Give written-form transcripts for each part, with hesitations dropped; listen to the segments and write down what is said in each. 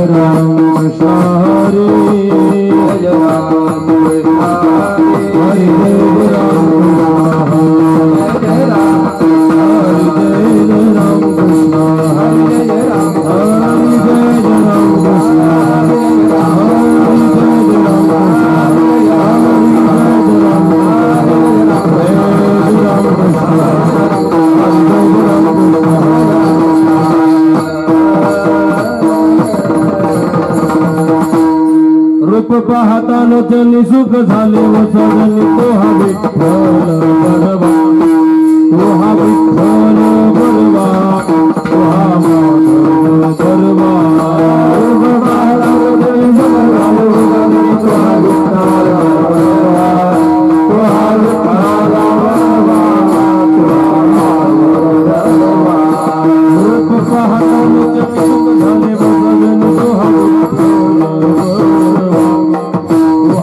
राम कृष्ण हरे जय राम कृष्ण हरे जय राम कृष्ण जय राम हरे जय राम कृष्ण हरे जय राम हरे जय राम कृष्ण हरे राम जय राम रूप पाहता लोचनी सुख झाले व सजनी तो हा विठ्ठल बरवा तो हा विठ्ठल बरवा तो हा माधव बरवा रूप पाहता लोचनी सुख झाले व सजनी तो हा विठ्ठल बरवा तो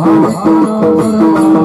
हा विठ्ठल बरवा तो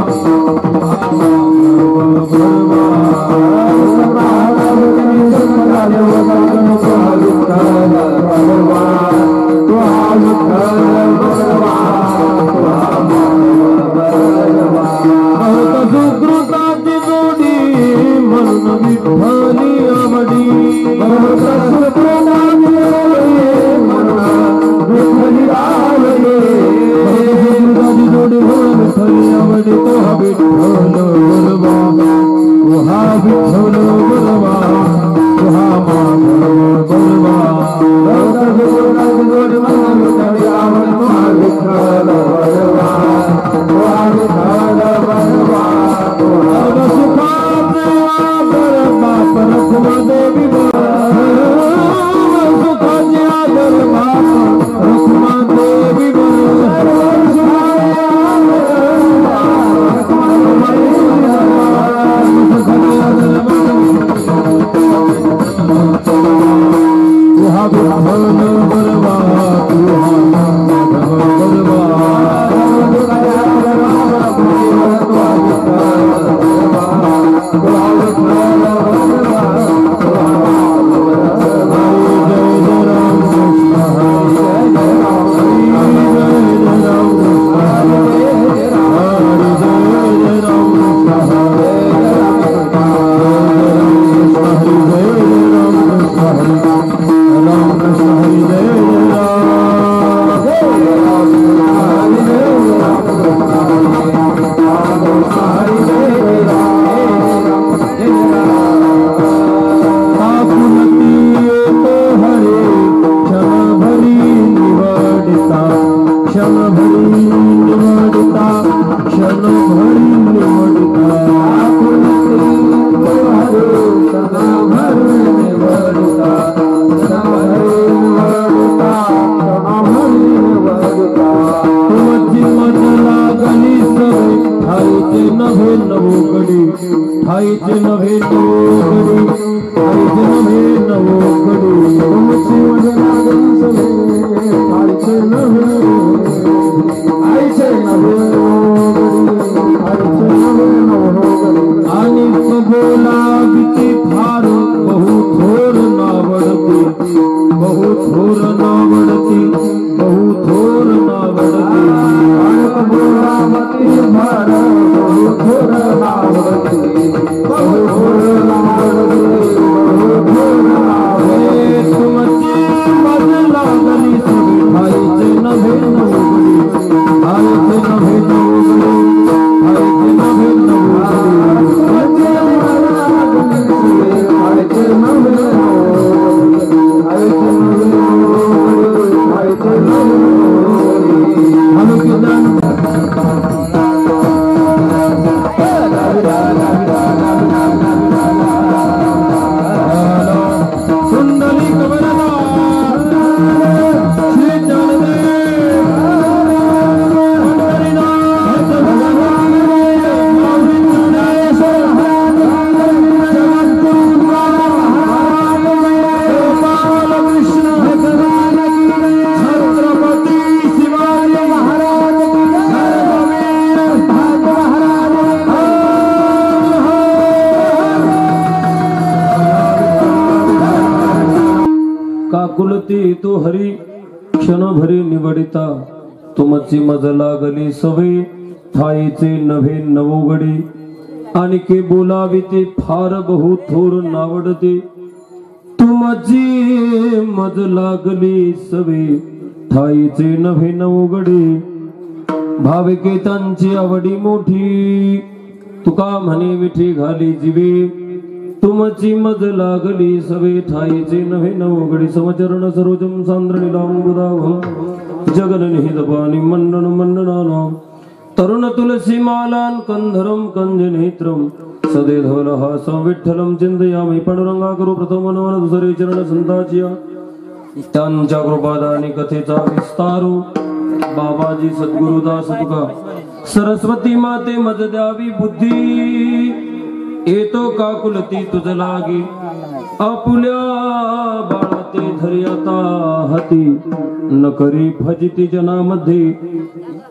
हा माधव बरवा रूप पाहता लोचनी सुख झाले व सजनी तो हा विठ्ठल कुलती तो हरि क्षणभरी निवडिता तुमची मज लागली सवे ठाईचे नव्हे नवोगडी आणि के बोलावी ते फार बहु थोर नावडते तुमची मज लागली सवे ठाईचे नव्हे नवोगडी भाविके त्यांची आवडी मोठी तुका म्हणे विठी घाली जीवे तुमची मज लागली सवे ठाईचे नव्हे नवोगडी समचरण सरोजम सांद्रणीलांबुदाभं जगननिहितपाणी मंडन मंडनानां तरुण तुलसी मालान कंधरम कंजनेत्रम सदे धवलहासं विठ्ठलं चिंतयामि पांडुरंगा करू प्रथम नवन दुसरे चरण संताचिया त्यांच्या कृपादानी कथेचा विस्तारू बाबाजी सद्गुरुदास तुका सरस्वती माते मज द्यावी बुद्धी येतो काकुलती तुझ लागी आपुल्या बाळाते धर्याता हाती न करी फजिती जनामध्ये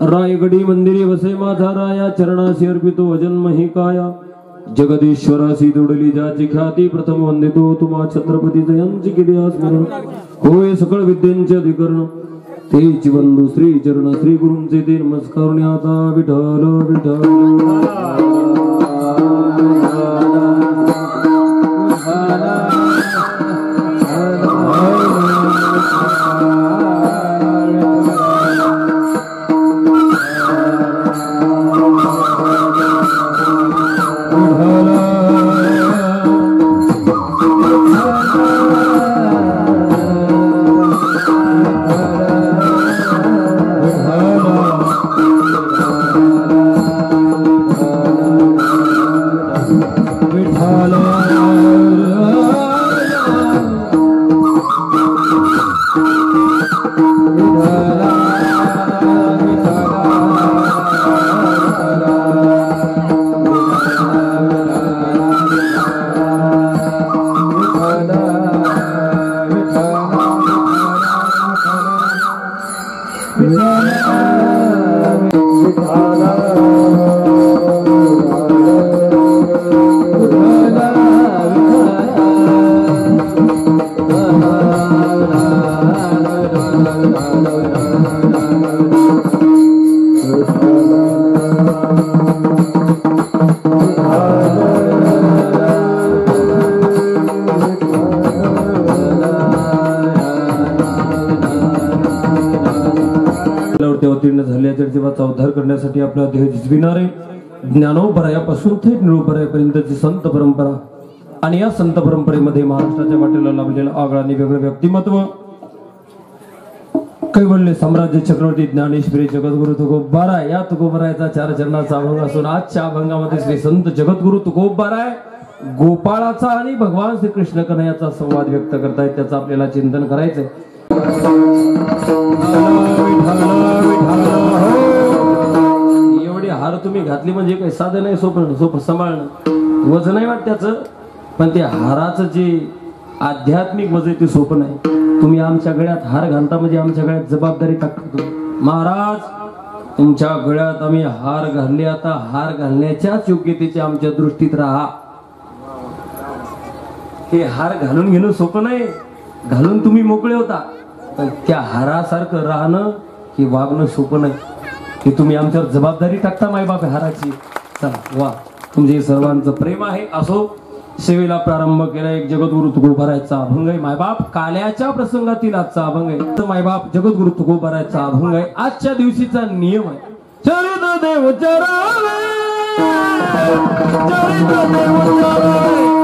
रायगडी मंदिरी वसे माझा राया चरणाशी अर्पितो अजन्म ही काया जगदीश्वराशी जोडली ज्याची ख्याती प्रथम वंदितो तुम्हा छत्रपती जयांची केली स्मरण होय सकळ विद्यांचे अधिकरण तेच बंधू श्री चरण श्री गुरूंचे ते नमस्कार आता विठ्ठल विठ्ठल उद्धार करण्यासाठी आपला देह झिजविणारे ज्ञानोबरायापासून थेट निरोबरायापर्यंतची संत परंपरा आणि या संत परंपरेमध्ये महाराष्ट्राच्या वाटेला लाभलेलं आगळं आणि वेगळं व्यक्तिमत्व कैवल्य साम्राज्य चक्रवर्ती ज्ञानेश्वरी जगद्गुरु तुकोबारा या तुकोबारायचा चार चरणाचा अभंग असून आजच्या अभंगामध्ये श्री संत जगद्गुरु तुकोबाराय गोपाळाचा आणि भगवान श्री कृष्ण कन्हैयाचा संवाद व्यक्त करतायत त्याचं आपल्याला चिंतन करायचंय एवढी हार तुम्ही घातली म्हणजे काही साधं नाही सोपं सांभाळणं वजन नाही वाटत त्याचं पण ते हाराचं जे आध्यात्मिक वजन ते सोपं नाही तुम्ही आमच्या गळ्यात हार घालता म्हणजे आमच्या गळ्यात जबाबदारी टाकतो महाराज तुमच्या गळ्यात आम्ही हार घालले आता हार घालण्याच्याच योग्यतेच्या आमच्या दृष्टीत राहा हे हार घालून घेणं सोपं नाही घालून तुम्ही मोकळे होता पण त्या हारासारखं राहणं हे वागणं सोपं नाही हे तुम्ही आमच्यावर जबाबदारी टाकता मायबाप हाराची चला वा तुमचे सर्वांचं प्रेम आहे असो सेवेला प्रारंभ केला एक जगद्गुरु तुकोबारायचा अभंग आहे मायबाप काल्याच्या प्रसंगातील आजचा अभंग आहे तर मायबाप जगद्गुरु तुकोबारायचा अभंग आहे आजच्या दिवशीचा नियम आहे चरित देव चरावे चरित देव चरावे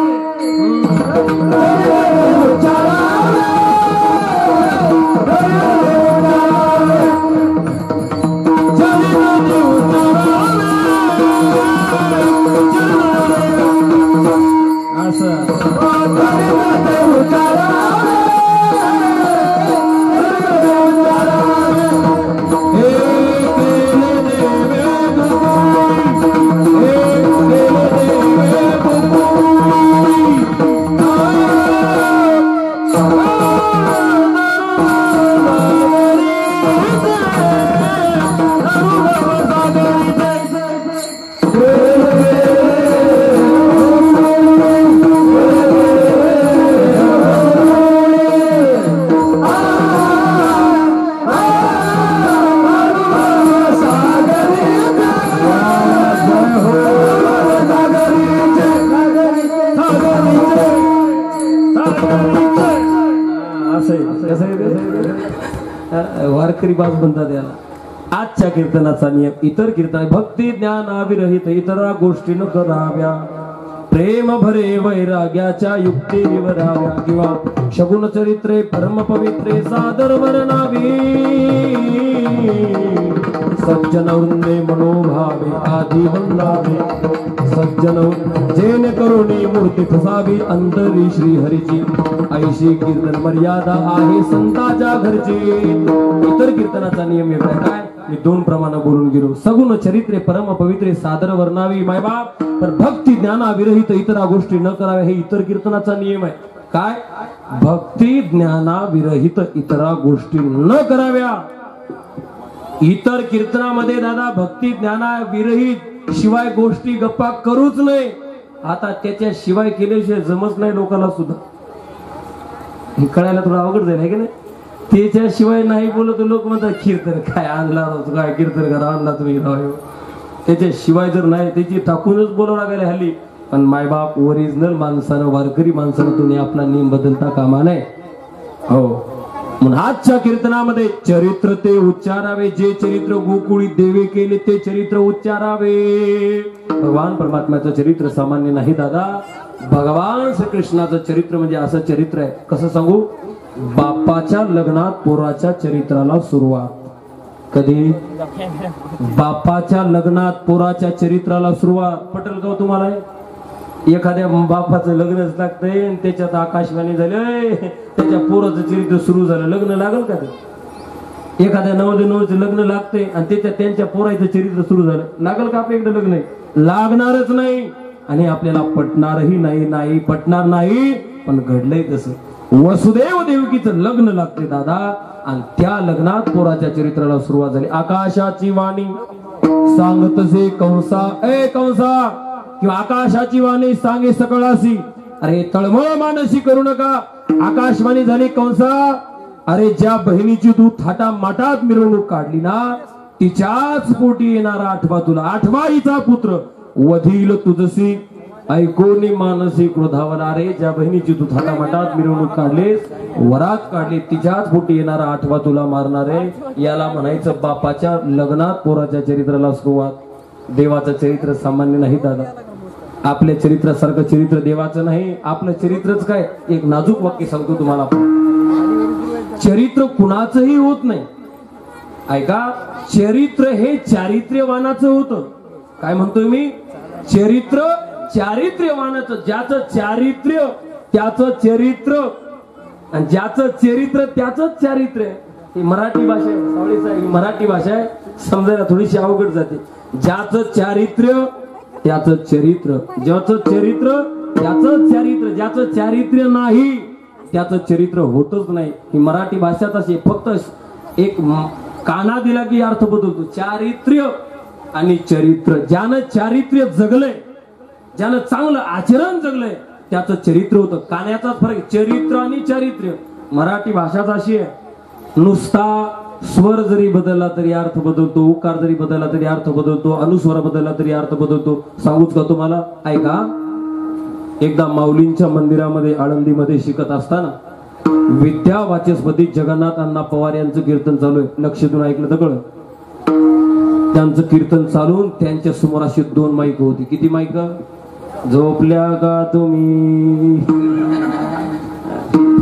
वारकरी बाज म्हणतात याला. आजच्या कीर्तनाचा नियम इतर कीर्तन भक्ती ज्ञान अविरहित इतरा गोष्टी न कराव्या, प्रेम भरे वैराग्याच्या युक्ती विवराव्या, किंवा शगुन चरित्रे परम पवित्रे सादर वर्णावी, सज्जन वृंदे मनोभावे आधी वंदावे, सज्जन जेने करुणी मूर्ती ठसावी अंतरी श्री हरीची, ऐशी कीर्तन मर्यादा आहे संताच्या घरची. इतर कीर्तनाचा नियम एवढा काय मी दोन प्रमाण बोलून गेलो. सगुण चरित्रे परम पवित्रे सादर वर्णावी मायबाप, पण भक्ती ज्ञानाविरहित इतरा गोष्टी न कराव्या हे इतर कीर्तनाचा नियम आहे. काय भक्ती ज्ञानाविरहित इतरा गोष्टी न कराव्या. इतर कीर्तनामध्ये दादा भक्ती ज्ञानाविरहित शिवाय गोष्टी गप्पा करूच नाही. आता त्याच्या शिवाय केल्याशिवाय जमत नाही लोकांना सुद्धा. हे कळायला थोडं अवघड जाईल आहे की नाही. त्याच्याशिवाय नाही बोलत लोक म्हणतात कीर्तन काय आणला, काय कीर्तन करा आणला तुम्ही. त्याच्याशिवाय जर नाही त्याची टाकूनच बोलावं लागेल हल्ली. पण मायबाप ओरिजिनल माणसानं वारकरी माणसानं तुम्ही आपला नियम बदलता कामा नये. हो म्हणून आजच्या कीर्तनामध्ये चरित्र ते उच्चारावे, जे चरित्र गोकुळी देवे केले ते चरित्र उच्चारावे. भगवान परमात्म्याचं चरित्र सामान्य नाही दादा. भगवान श्रीकृष्णाचं चरित्र म्हणजे असं चरित्र आहे. कसं सांगू, बापाच्या लग्नात पोराच्या चरित्राला सुरुवात. कधी बापाच्या लग्नात पोराच्या चरित्राला सुरुवात. पटेल का तुम्हाला. एखाद्या बापाचं लग्नच लागतंय आणि त्याच्यात आकाशवाणी झाले, त्याच्या पोराचं चरित्र सुरू झालं, लग्न लागल का ते. एखाद्या नवरदेवाचं लग्न लागतंय आणि त्याच्यात त्यांच्या पोराचं चरित्र सुरू झालं, लागल का आपल्याकडे लग्न. लागणारच नाही आणि आपल्याला पटणारही नाही. नाही पटणार नाही. पण घडलंय तसं. वसुदेव देवकीचं लग्न लागते दादा आणि त्या लग्नात पोराच्या चरित्राला सुरुवात झाली. आकाशाची वाणी सांगतसे कंसा, ए कंसा, किंवा आकाशाची वाणी सांगे सकळासी, अरे तळमळ मानसी करू नका. आकाशवाणी झाली कंसा, अरे ज्या बहिणीची तू थाटा माटात मिरवणूक काढली ना तिच्याच पोटी येणारा आठवा तुला, आठवा हिचा पुत्र वधील तुझसी ऐकोनी मानसी क्रोधावला. रे ज्या बहिणीची तू थाटा माटात मिरवणूक काढलीस, वरात काढली, तिच्याच पोटी येणारा आठवा तुला मारणारे. याला म्हणायचं बापाच्या लग्नात पोराच्या चरित्राला सुरुवात. देवाचं चरित्र सामान्य नाही दादा. आपल्या चरित्रासारखं चरित्र देवाचं नाही. आपलं चरित्रच काय. एक नाजूक वाक्य सांगतो तुम्हाला. चरित्र कुणाचंही होत नाही. ऐका, चरित्र हे चारित्र्यवानाचं होतं. काय म्हणतोय मी. चरित्र चारित्र्यवानाचं. ज्याचं चारित्र्य त्याचं चरित्र आणि ज्याचं चरित्र त्याचं चारित्र्य. ही मराठी भाषा आहे सावळीचा. ही मराठी भाषा आहे, समजायला थोडीशी अवघड जाते. ज्याचं चारित्र्य त्याचं चरित्र, ज्याचं चरित्र त्याचं चारित्र्य, ज्याचं चारित्र्य नाही त्याचं चरित्र होतच नाही. ही मराठी भाषाच अशी. फक्त एक काना दिला की अर्थ बदलतो. चारित्र्य आणि चरित्र. ज्यानं चारित्र्य जगलंय, ज्यानं चांगलं आचरण जगलंय त्याचं चरित्र होतं. कान्याचाच फरक. चरित्र आणि चारित्र्य मराठी भाषाच अशी आहे. नुसता स्वर जरी बदलला तरी अर्थ बदलतो, उकार जरी बदलला तरी अर्थ बदलतो, अनुस्वर बदलला तरी अर्थ बदलतो. सांगूच का तुम्हाला. ऐका, एकदा माऊलींच्या मंदिरामध्ये आळंदीमध्ये शिकत असताना विद्या वाचस्पती जगन्नाथ अण्णा पवार यांचं कीर्तन चालू आहे. लक्ष देऊन ऐकलं तर कळलं. त्यांचं कीर्तन चालून त्यांच्या समोर अशी दोन माईक होती. किती माईक. झोपल्या का तुम्ही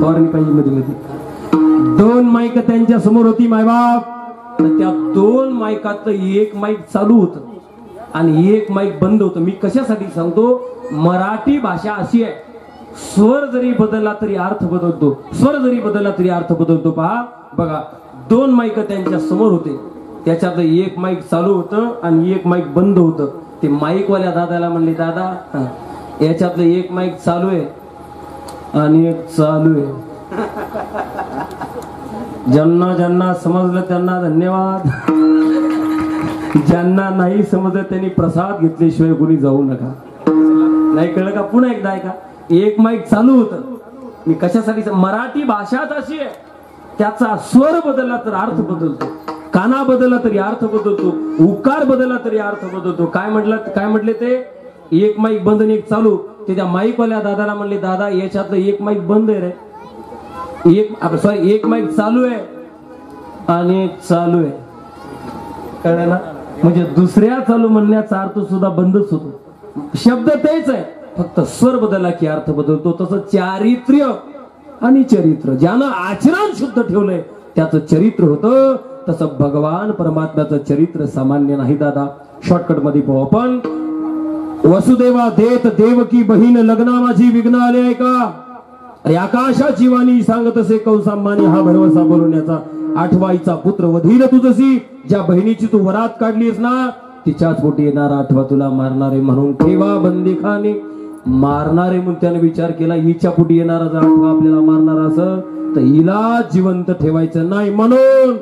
फवारणी पाहिजे मध्ये मध्ये. दोन माईक त्यांच्या समोर होती मायबाप. तर त्या दोन माईकात एक माईक चालू होतं आणि एक माईक बंद होतं. मी कशासाठी सांगतो, मराठी भाषा अशी आहे. स्वर जरी बदलला तरी अर्थ बदलतो, स्वर जरी बदलला तरी अर्थ बदलतो. पहा बघा, दोन माईक त्यांच्या समोर होते. त्याच्यात एक माईक चालू होतं आणि एक माईक बंद होतं. ते माईकवाल्या दादाला म्हणले, दादा याच्यातलं एक माईक चालू आहे आणि एक चालू आहे. ज्यांना ज्यांना समजलं त्यांना धन्यवाद. ज्यांना नाही समजलं त्यांनी प्रसाद घेतल्याशिवाय कोणी जाऊ नका. नाही कळलं का. पुन्हा एकदा ऐका. एक माईक चालू होतं. मी कशासाठी, मराठी भाषाच अशी आहे. त्याचा स्वर बदलला तर अर्थ बदलतो, काना बदलला तरी अर्थ बदलतो, उकार बदलला तरी अर्थ बदलतो. काय म्हटले ते. एक माईक बंद आणि एक चालू. ते त्या माईकवाल्या दादाला म्हणले, दादा याच्यातलं एक माईक बंद आहे रे, एक माईक चालू आहे आणि एक चालू आहे, कळलं ना? म्हणजे दुसऱ्या चालू म्हणण्याचा अर्थ सुद्धा बंदच होतो. शब्द तेच आहे, फक्त स्वर बदलला की अर्थ बदलतो. तसं चारित्र्य आणि चरित्र, ज्यानं आचरण शुद्ध ठेवलंय त्याचं चरित्र होतं. तसं भगवान परमात्म्याचं चरित्र सामान्य नाही दादा. शॉर्टकट मध्ये पाहू आपण. वसुदेवा देत देवकी बहीण लग्ना माझी विघ्न आले आहे का? अरे आकाशाची वाणी सांगत असे कौसांमानी हा भरवसा बोलवण्याचा. आठवाईचा पुत्र वधील तुझसी, ज्या बहिणीची तू वरात काढलीस ना तिच्याच पोटी येणारा आठवा तुला मारणारे म्हणून ठेवा बंदीखाने. मारणारे म्हणून त्याने विचार केला, हिच्या पोटी येणारा जर आठवा आपल्याला मारणारा असं तर हिला जिवंत ठेवायचं नाही म्हणून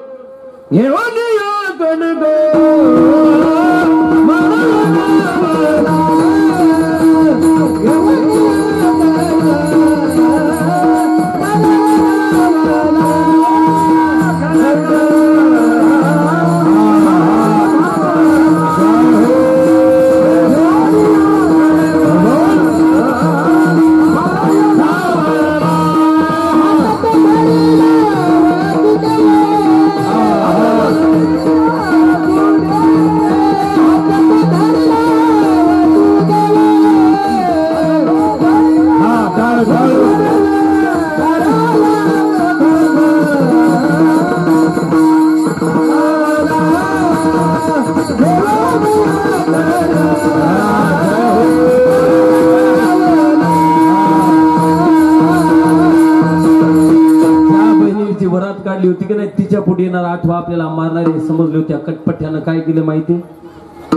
होती की नाही, तिच्या पोटी येणार आठवा आपल्याला मारणारे समजले होते. कटपट्ट्यानं काय केलं माहिती?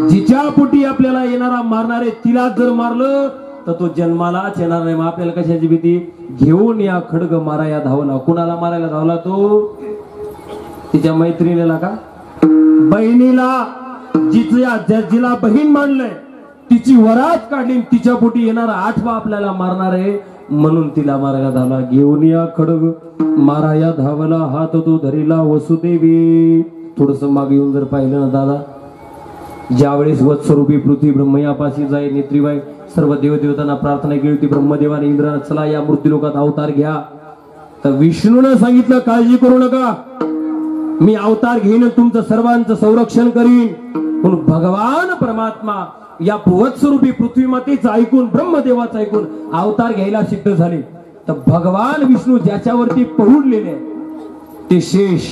जिच्या पोटी आपल्याला येणारा मारणारे तिला जर मारलं तर तो जन्मालाच येणार नाही. मग आपल्याला कशाची भीती? घेऊन या खडग माराया धावला. कुणाला मारायला धावला तो? तिच्या मैत्रिणीला का? बहिणीला. जिला बहीण मानलंय तिची वरात काढली, तिच्या पोटी येणारा आठवा आपल्याला मारणार आहे म्हणून तिला मारायला धावला. घेऊन या खडग माराया धावला, हात तो धरीला वसुदेवी. थोडस मागे येऊन जर पाहिलं ना दादा, ज्यावेळेस वत्स्वरूपी पृथ्वी ब्रह्मयापाशी जाई नेत्रीबाई सर्व देवदेवतांना प्रार्थना केली होती. ब्रह्मदेवाने इंद्राने चला या मृत्यूलोकात अवतार घ्या, तर विष्णूने सांगितलं काळजी करू नका, मी अवतार घेईन, तुमचं सर्वांचं संरक्षण करीन. म्हणून भगवान परमात्मा या वत्स्वरूपी पृथ्वी मातेचं ऐकून, ब्रह्मदेवाचं ऐकून अवतार घ्यायला सिद्ध झाले. तर भगवान विष्णू ज्याच्यावरती पहुडलेले ते शेष,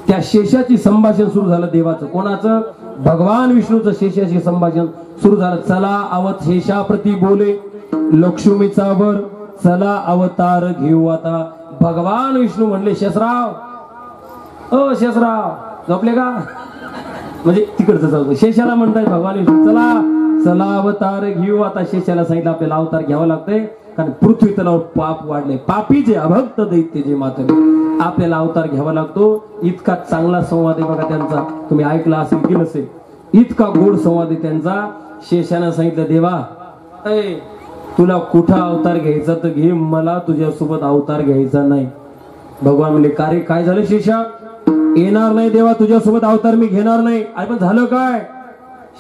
त्या शेषाची संभाषण सुरू झालं देवाचं. कोणाचं? भगवान विष्णूचं शेषाशी संभाषण सुरू झालं. चला अवत शेषाप्रती बोले लक्ष्मीचा वर, चला अवतार घेऊ आता. भगवान विष्णू म्हणले, शेषराव ओ शेषराव झोपले का? म्हणजे तिकडचं जाऊ. शेषाला म्हणताय भगवान विष्णू, चला चला अवतार घेऊ आता. शेषाला सांगितलं आपल्याला अवतार घ्यावा लागतंय, कारण पृथ्वी तलावर पाप वाढले, पापी जे अभक्त दैत्य जे मातले, आपल्याला अवतार घ्यावा लागतो. इतका चांगला संवाद आहे बघा त्यांचा, तुम्ही ऐकला असेल की नसेल, इतका गोड संवाद आहे त्यांचा. शेषानं सांगितलं, देवा तुला कुठं अवतार घ्यायचा तर घे, मला तुझ्यासोबत अवतार घ्यायचा नाही. भगवान म्हणले, कार्य काय झालं शेषा? येणार नाही देवा, तुझ्यासोबत अवतार मी घेणार नाही. अरे पण झालं काय?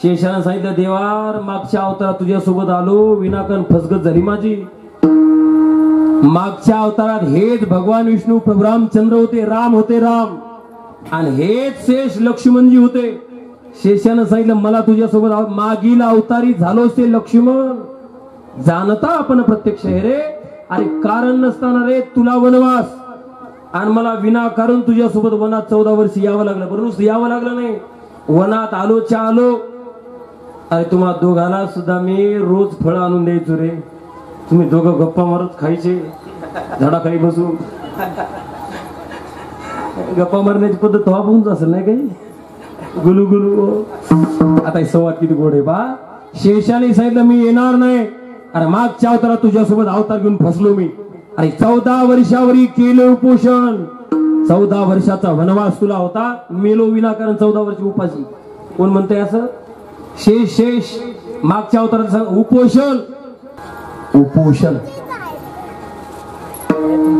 शेषानं सांगितलं, देवा मागच्या अवतारात तुझ्यासोबत आलो, विनाकारण फसगत झाली माझी. मागच्या अवतारात हेच भगवान विष्णू प्रभू रामचंद्र होते, राम होते राम, आणि हेच शेष लक्ष्मणजी होते. शेषानं सांगितलं, मला तुझ्यासोबत मागील अवतारी झालोच ते लक्ष्मण. जाणता आपण प्रत्यक्ष हे रे, अरे कारण नसताना रे तुला वनवास, आणि मला विनाकारण तुझ्यासोबत वनात 14 वर्ष यावं लागलं. बरोबर यावं लागलं नाही, वनात आलोच्या आलो. अरे तुम्हा दोघांना सुद्धा मी रोज फळ आणून द्यायचो रे, तुम्ही दोघं गप्पा मारत खायचे झाडाखाली बसून. गप्पा मारण्याची पद्धत तेव्हा बघून असेल नाही काही, गुलू गुलू. आता संवाद किती गोड आहे बा. शेषाने सांगितलं, मी येणार नाही. अरे मागच्या अवतारात तुझ्यासोबत अवतार घेऊन फसलो मी. अरे 14 वर्षावरी केले उपोषण, 14 वर्षाचा वनवास तुला होता, मेलो विनाकारण 14 वर्ष उपाशी. कोण म्हणतंय असं? शेष शेष मागच्या अवतारात उपोषण, उपोषण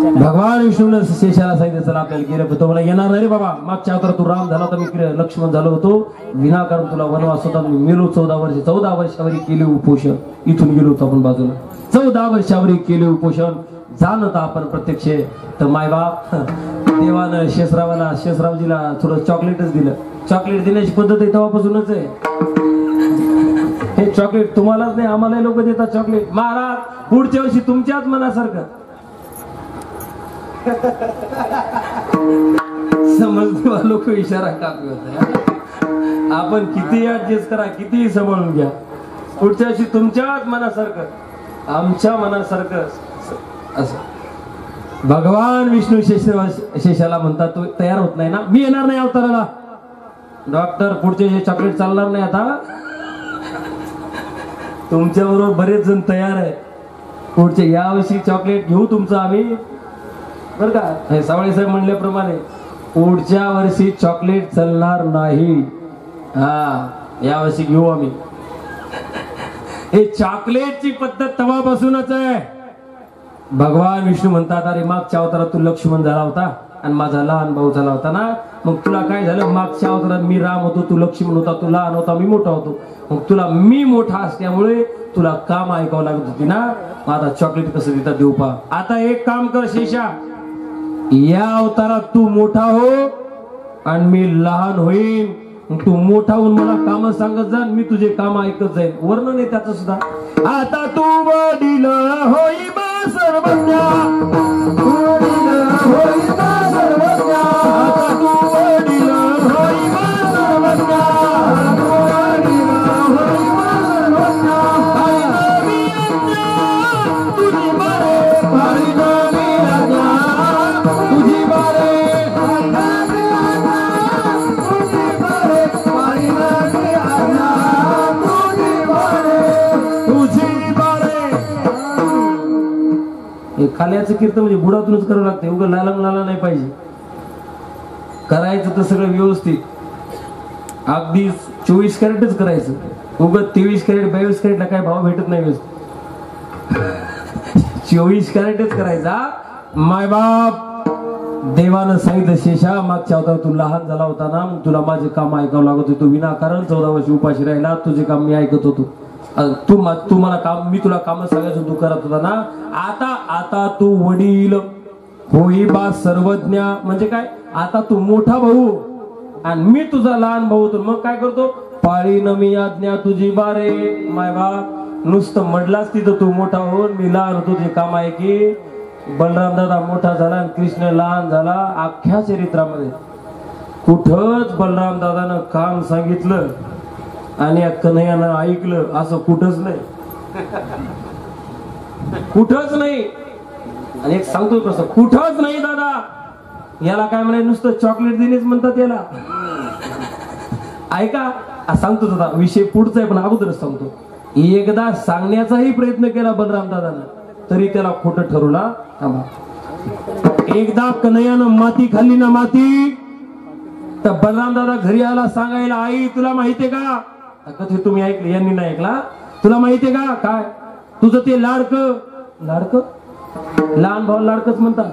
भगवान विष्णूने शेषाला सांगितलं चला आपल्याला गेलं पण तो मला येणार नाही रे बाबा. मागच्या अवतारात तू राम झाला होता, मी लक्ष्मण झालो होतो, विनाकारण तुला वनवास होता, मी मेलो 14 वर्षावरी केले उपोषण. इथून गेलो होतो आपण बाजूला, 14 वर्षावरी केले उपोषण. जाणत आपण प्रत्यक्ष तर मायबाप देवानं शेषरावजीला थोडं चॉकलेटच दिलं. चॉकलेट देण्याची पद्धत आहे तेव्हापासूनच आहे. हे चॉकलेट तुम्हालाच नाही आम्हाला लोक देतात चॉकलेट. महाराज पुढच्या वर्षी तुमच्याच मनासारखं समजते लोक इशारा कापी होत. आपण किती ऍडजस्ट करा, किती सांभाळून घ्या, पुढच्या वर्षी तुमच्याच मनासारखं, आमच्या मनासारखं असं. भगवान विष्णू शेषाला म्हणतात तो तयार होत नाही ना, मी येणार नाही अवताराला. डॉक्टर पुढचे चॉकलेट चालणार नाही आता, तुमच्या बरोबर बरेच जण तयार आहे, पुढचे यावर्षी चॉकलेट घेऊ तुमचं आम्ही बर का. हे सावळे साहेब म्हणल्याप्रमाणे पुढच्या वर्षी चॉकलेट चालणार नाही, हा यावर्षी घेऊ आम्ही. हे चॉकलेटची पद्धत तेव्हापासूनच आहे. भगवान विष्णू म्हणतात अरे मागच्या अवतारात तू लक्ष्मण झाला होता आणि माझा लहान भाऊ झाला होता ना, मग तुला काय झालं, मागच्या अवतारात मी राम होतो, तू लक्ष्मण होता, तू लहान होता, मी मोठा होतो, मग तुला मी मोठा असल्यामुळे तुला काम ऐकावं लागत होती ना, मग आता चॉकलेट कसं देतात देऊ पा. आता एक काम कर शेषा, या अवतारात तू मोठा हो आणि मी लहान होईन, तू मोठा होऊन मला काम सांगत जा, मी तुझे काम ऐकत जाईन. वर्णन आहे त्याचं सुद्धा. आता तू वडील होई सर्वज्ञ, होई सर्वज्ञ, आता तू वडील होई सर्वज्ञ, वडील होई सर्वज्ञ, आई नवी आज्ञा तुझी बारे, आई नवी आज्ञा तुझी बारे, आई नवी आज्ञा तुझी बारे, आई नवी आज्ञा तुझी बारे, तुझी बारे. खाल्याचं कीर्तन म्हणजे बुडातूनच करावं लागतं, उगं लाला नाही पाहिजे. करायचं तर सगळं व्यवस्थित, अगदी 24 कॅरेटच करायचं. उगं 23 कॅरेट 22 कॅरेटला काय भाव भेटत नाही व्यवस्थित. 24 कॅरेटच करायचा. मायबाप देवानं सांगितलं शेषा मागच्या अवतारात तू लहान झाला होता ना, मग तुला माझे काम ऐकावं लागत होतं, विनाकारण 14 वर्ष उपाशी राहिला, तुझे काम मी ऐकत होतो. तू मला काम, मी तुला काम सांगायचं तू करत होता ना. आता तू वडील होई बा सर्वज्ञ म्हणजे काय, आता तू मोठा भाऊ आणि मी तुझा लहान भाऊ होतो, मग काय करतो, पाळीन मी आज्ञा तुझी बारे. माय बा नुसतं म्हटलाच तिथं तू मोठा होऊन मी लहान होतो, तुझे काम आहे की. बलराम दादा मोठा झाला आणि कृष्ण लहान झाला. अख्ख्या चरित्रामध्ये कुठंच बलराम दादानं काम सांगितलं आणि कन्हैयानं ऐकलं असं कुठंच नाही, कुठंच नाही. आणि एक सांगतो कसं, कुठंच नाही दादा. याला काय म्हणाय, नुसतं चॉकलेट देणेच म्हणतात याला. ऐका सांगतो दादा, विषय पुढचा आहे पण अगोदरच सांगतो. एकदा सांगण्याचाही प्रयत्न केला बलराम दादानं, तरी त्याला खोटं ठरवला. एकदा कन्हैयानं माती खाल्ली ना, माती, तर बलराम दादा घरी आला सांगायला, आई तुला माहितीये का, कधी तुम्ही ऐकले यांनी नाही ऐकला, तुला माहितीये का काय, तुझं ते लाडकं लहान भाऊ लाडकंच म्हणतात,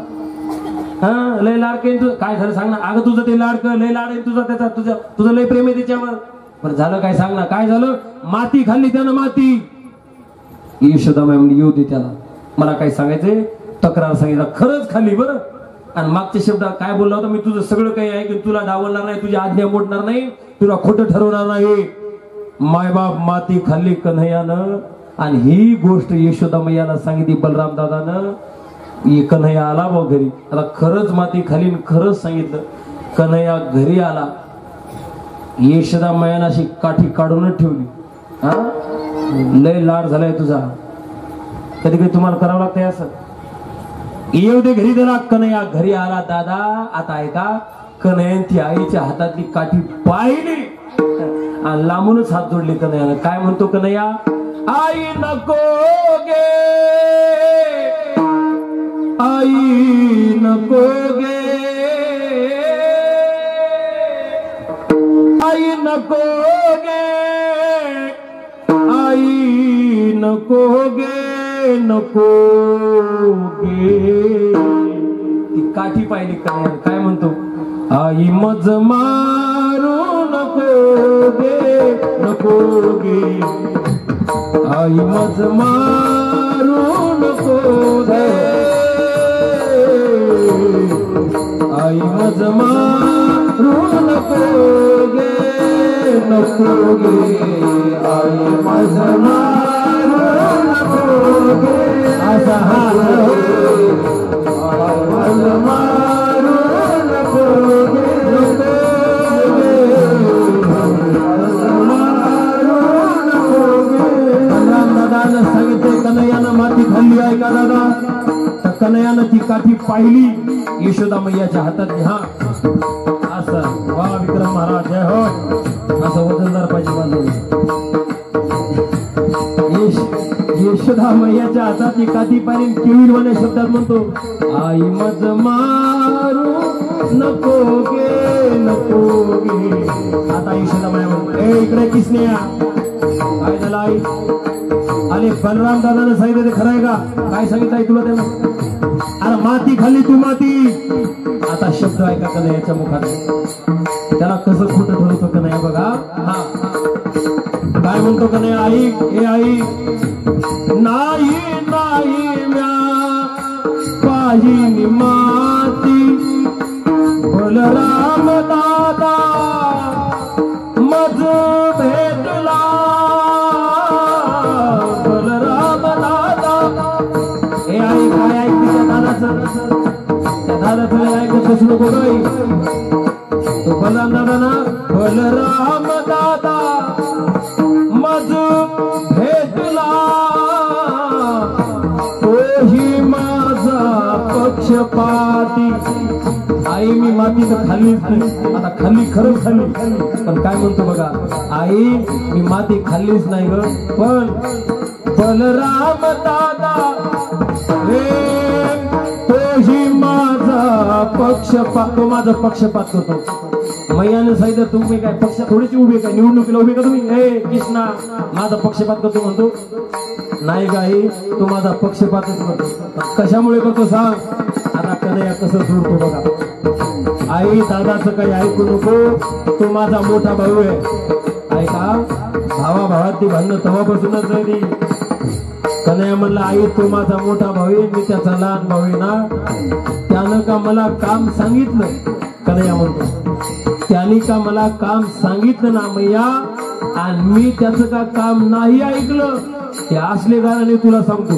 हा लय लाडके काय झालं सांग ना. अगं तुझं ते लाडकं लय लाड आहे तुझा, त्याचा तुझं लय प्रेम आहे त्याच्यावर. बरं झालं काय सांग ना, काय झालं, माती खाल्ली त्यानं माती. यशोदा मॅम येऊ दे त्याला, मला काय सांगायचंय, तक्रार सांगितलं, खरंच खाल्ली बरं. आणि मागच्या शब्द काय बोलला होता, मी तुझं सगळं काही ऐकून तुला डावलणार नाही, तुझी आज्ञा मोडणार नाही, तुला खोटं ठरवणार नाही. मायबाप माती खाल्ली कन्हैयानं आणि ही गोष्ट यशोदा मैयाला सांगितली बलराम दादानं. कन्हैया आला भाऊ घरी, आता खरंच माती खाली खरंच सांगितलं. कन्हैया घरी आला, यशोदा मैयानं अशी काठी काढूनच ठेवली. हा लय लाड झालाय तुझा, कधी कधी तुम्हाला करावं लागतंय असं. येऊ दे घरी जरा. कन्हैया घरी आला, दादा आता ऐका, कन्हैया ती आईच्या हातातली काठी पाहिली आणि लांबूनच हात जोडले कन्हैयानं. काय म्हणतो कन्हैया, आई नको गे, आई नको गे, आई नको गे, आई नको गे, नको गे. काठी पाहिली कन्हैयाने, काय म्हणतो? आई मज मारू नको गे, नको गे, आई मज मारू नको गे, आई मज मारू नको गे, नको गे, आई मज मारू नको गे, असा हात आई मज मारू नको गे, नको गे, दादानं सांगितले कन्हैयानं माती खाल्ली आहे का दादा? तर कन्हैयानं ती काठी पाहिली यशोदा मैयाच्या हातात. हा असं वा विक्रम महाराज जय हो, असं वजनदार पाहिजे बाजूला. यशोदा मैयाच्या हातात ती काठी पाहिली केळीवाल्या शब्दात म्हणतो आई मज मारू नको गे, नको गे. आता यशोदा मैया म्हणतो ए इकडे किसने काय झालं आई? आणि बलराम दादाने सांगितलं ते खरं आहे का? काय सांगितलं आहे तुला त्यानं? अरे माती खाल्ली तू माती. आता शब्द ऐका कन्हैयाच्या मुखात, त्याला कसं खोटं ठरवतो कन्हैया बघा. हा काय म्हणतो कन्हैया? आई हे आई नाही नाही म्या पाहिली माती, बलराम दादा मज भेटला, बलराम दादा. हे आई काय ऐकते त्या दादाचं? त्या दादाचं ऐकत बसू नको बाई. तो बलराम दादा ना, बलराम दादा मज भेटला, तोही माझा पक्षपाती. आई मी माती तर खाल्लीच नाही, आता खाल्ली खरंच खाल्ली, पण काय म्हणतो बघा आई मी माती खाल्लीच नाही ग, पण बलराम दादा रे तोही माझा पक्षपात, तो माझा पक्षपात करतो. मैयाने सांगितलं तुम्ही काय पक्ष थोडीशी उभी काय, निवडणुकीला उभी का तुम्ही? ए कृष्णा माझा पक्षपात करतो म्हणतो. नाही गाई तो माझा पक्षपातच करतो. कशामुळे करतो सांग? आता कन्हैया कसं सोडतो बघा. आई दादाचं काही ऐकू नको, तो माझा मोठा भाऊ आहे. ऐका भावा भावात ती भांडणं तेव्हापासूनच आहे ती. कन्हैया म्हणला आई तो माझा मोठा भाऊ आहे, मी त्याचा लहान भाऊ आहे ना, त्यानं का मला काम सांगितलं? कन्हैया म्हणतो त्याने का मला काम सांगितलं ना मैया, आणि मी त्याचं का काम नाही ऐकलं? ते असले गाणे तुला सांगतो.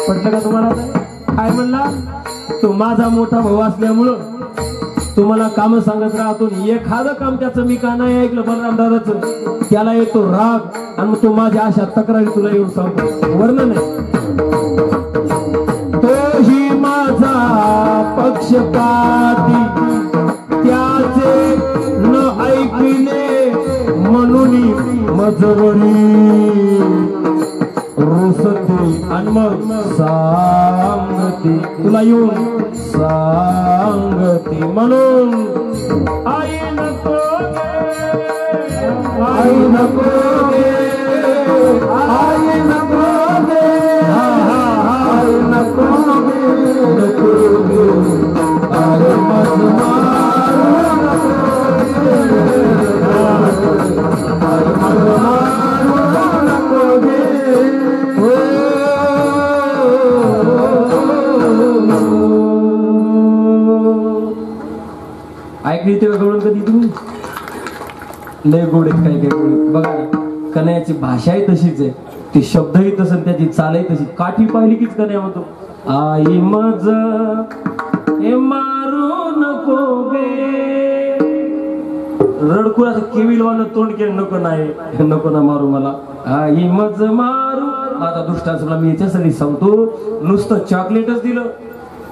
पटलं का तुम्हाला? काय म्हणला? तो माझा मोठा भाऊ असल्यामुळं तुम्हाला काम सांगत राहतो, एखादं काम त्याचं मी का नाही ऐकलं बलराम दादाचं, त्याला येतो राग, आणि मग तो माझ्या अशा तक्रारी तुला येऊन सांगतो. वर्णन आहे तोही माझा पक्षपाती, त्याचे न ऐकले म्हणून मजवरी रुसते, आणि मग सांगते तुला येऊन सांगते. म्हणून आई नको गे, आई नको गे, आई नको गे, आई नको गे, नको गे, आई मज मारू नको गे, आई मज मारू नको गे. ऐकली तेव्हा गवळण कधी तुम्ही? लय गोड आहेत काही काही गोड बघा ना. कन्हैयाची भाषाही तशीच आहे, ती शब्दही तसं, त्याची चालही तशी. काठी पाहिली कीच कन्हैया म्हणतो आई मज हे मारू नको गे. रडकूर असं केविलवानं तोंड केलं नको नाही, नको ना मारू मला. आई मज मारू. आता दुष्टासला मी याच्यासाठी सांगतो, नुसतं चॉकलेटच दिलं,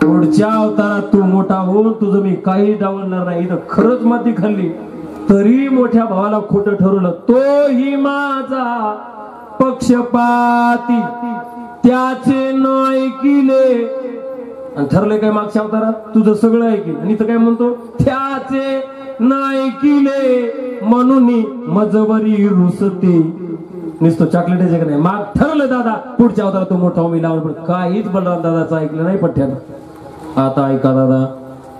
पुढच्या अवतारात तू मोठा होऊन तुझं मी काही डावलणार नाही. इथं खरंच माती खाल्ली तरी मोठ्या भावाला खोटं ठरवलं, तोही माझा पक्षपाती, त्याचे न ऐकिले. आणि ठरले काय मागच्या अवतारात तुझं सगळं ऐकेल, आणि इथं काय म्हणतो त्याचे न ऐकिले म्हणून मजवरी रुसते. नुसतं चॉकलेट का नाही, माग ठरलं दादा पुढच्या अवतारात तो मोठा मी लावून, पण काहीच बलराम दादाचं ऐकलं नाही पठ्यानं. आता ऐका दादा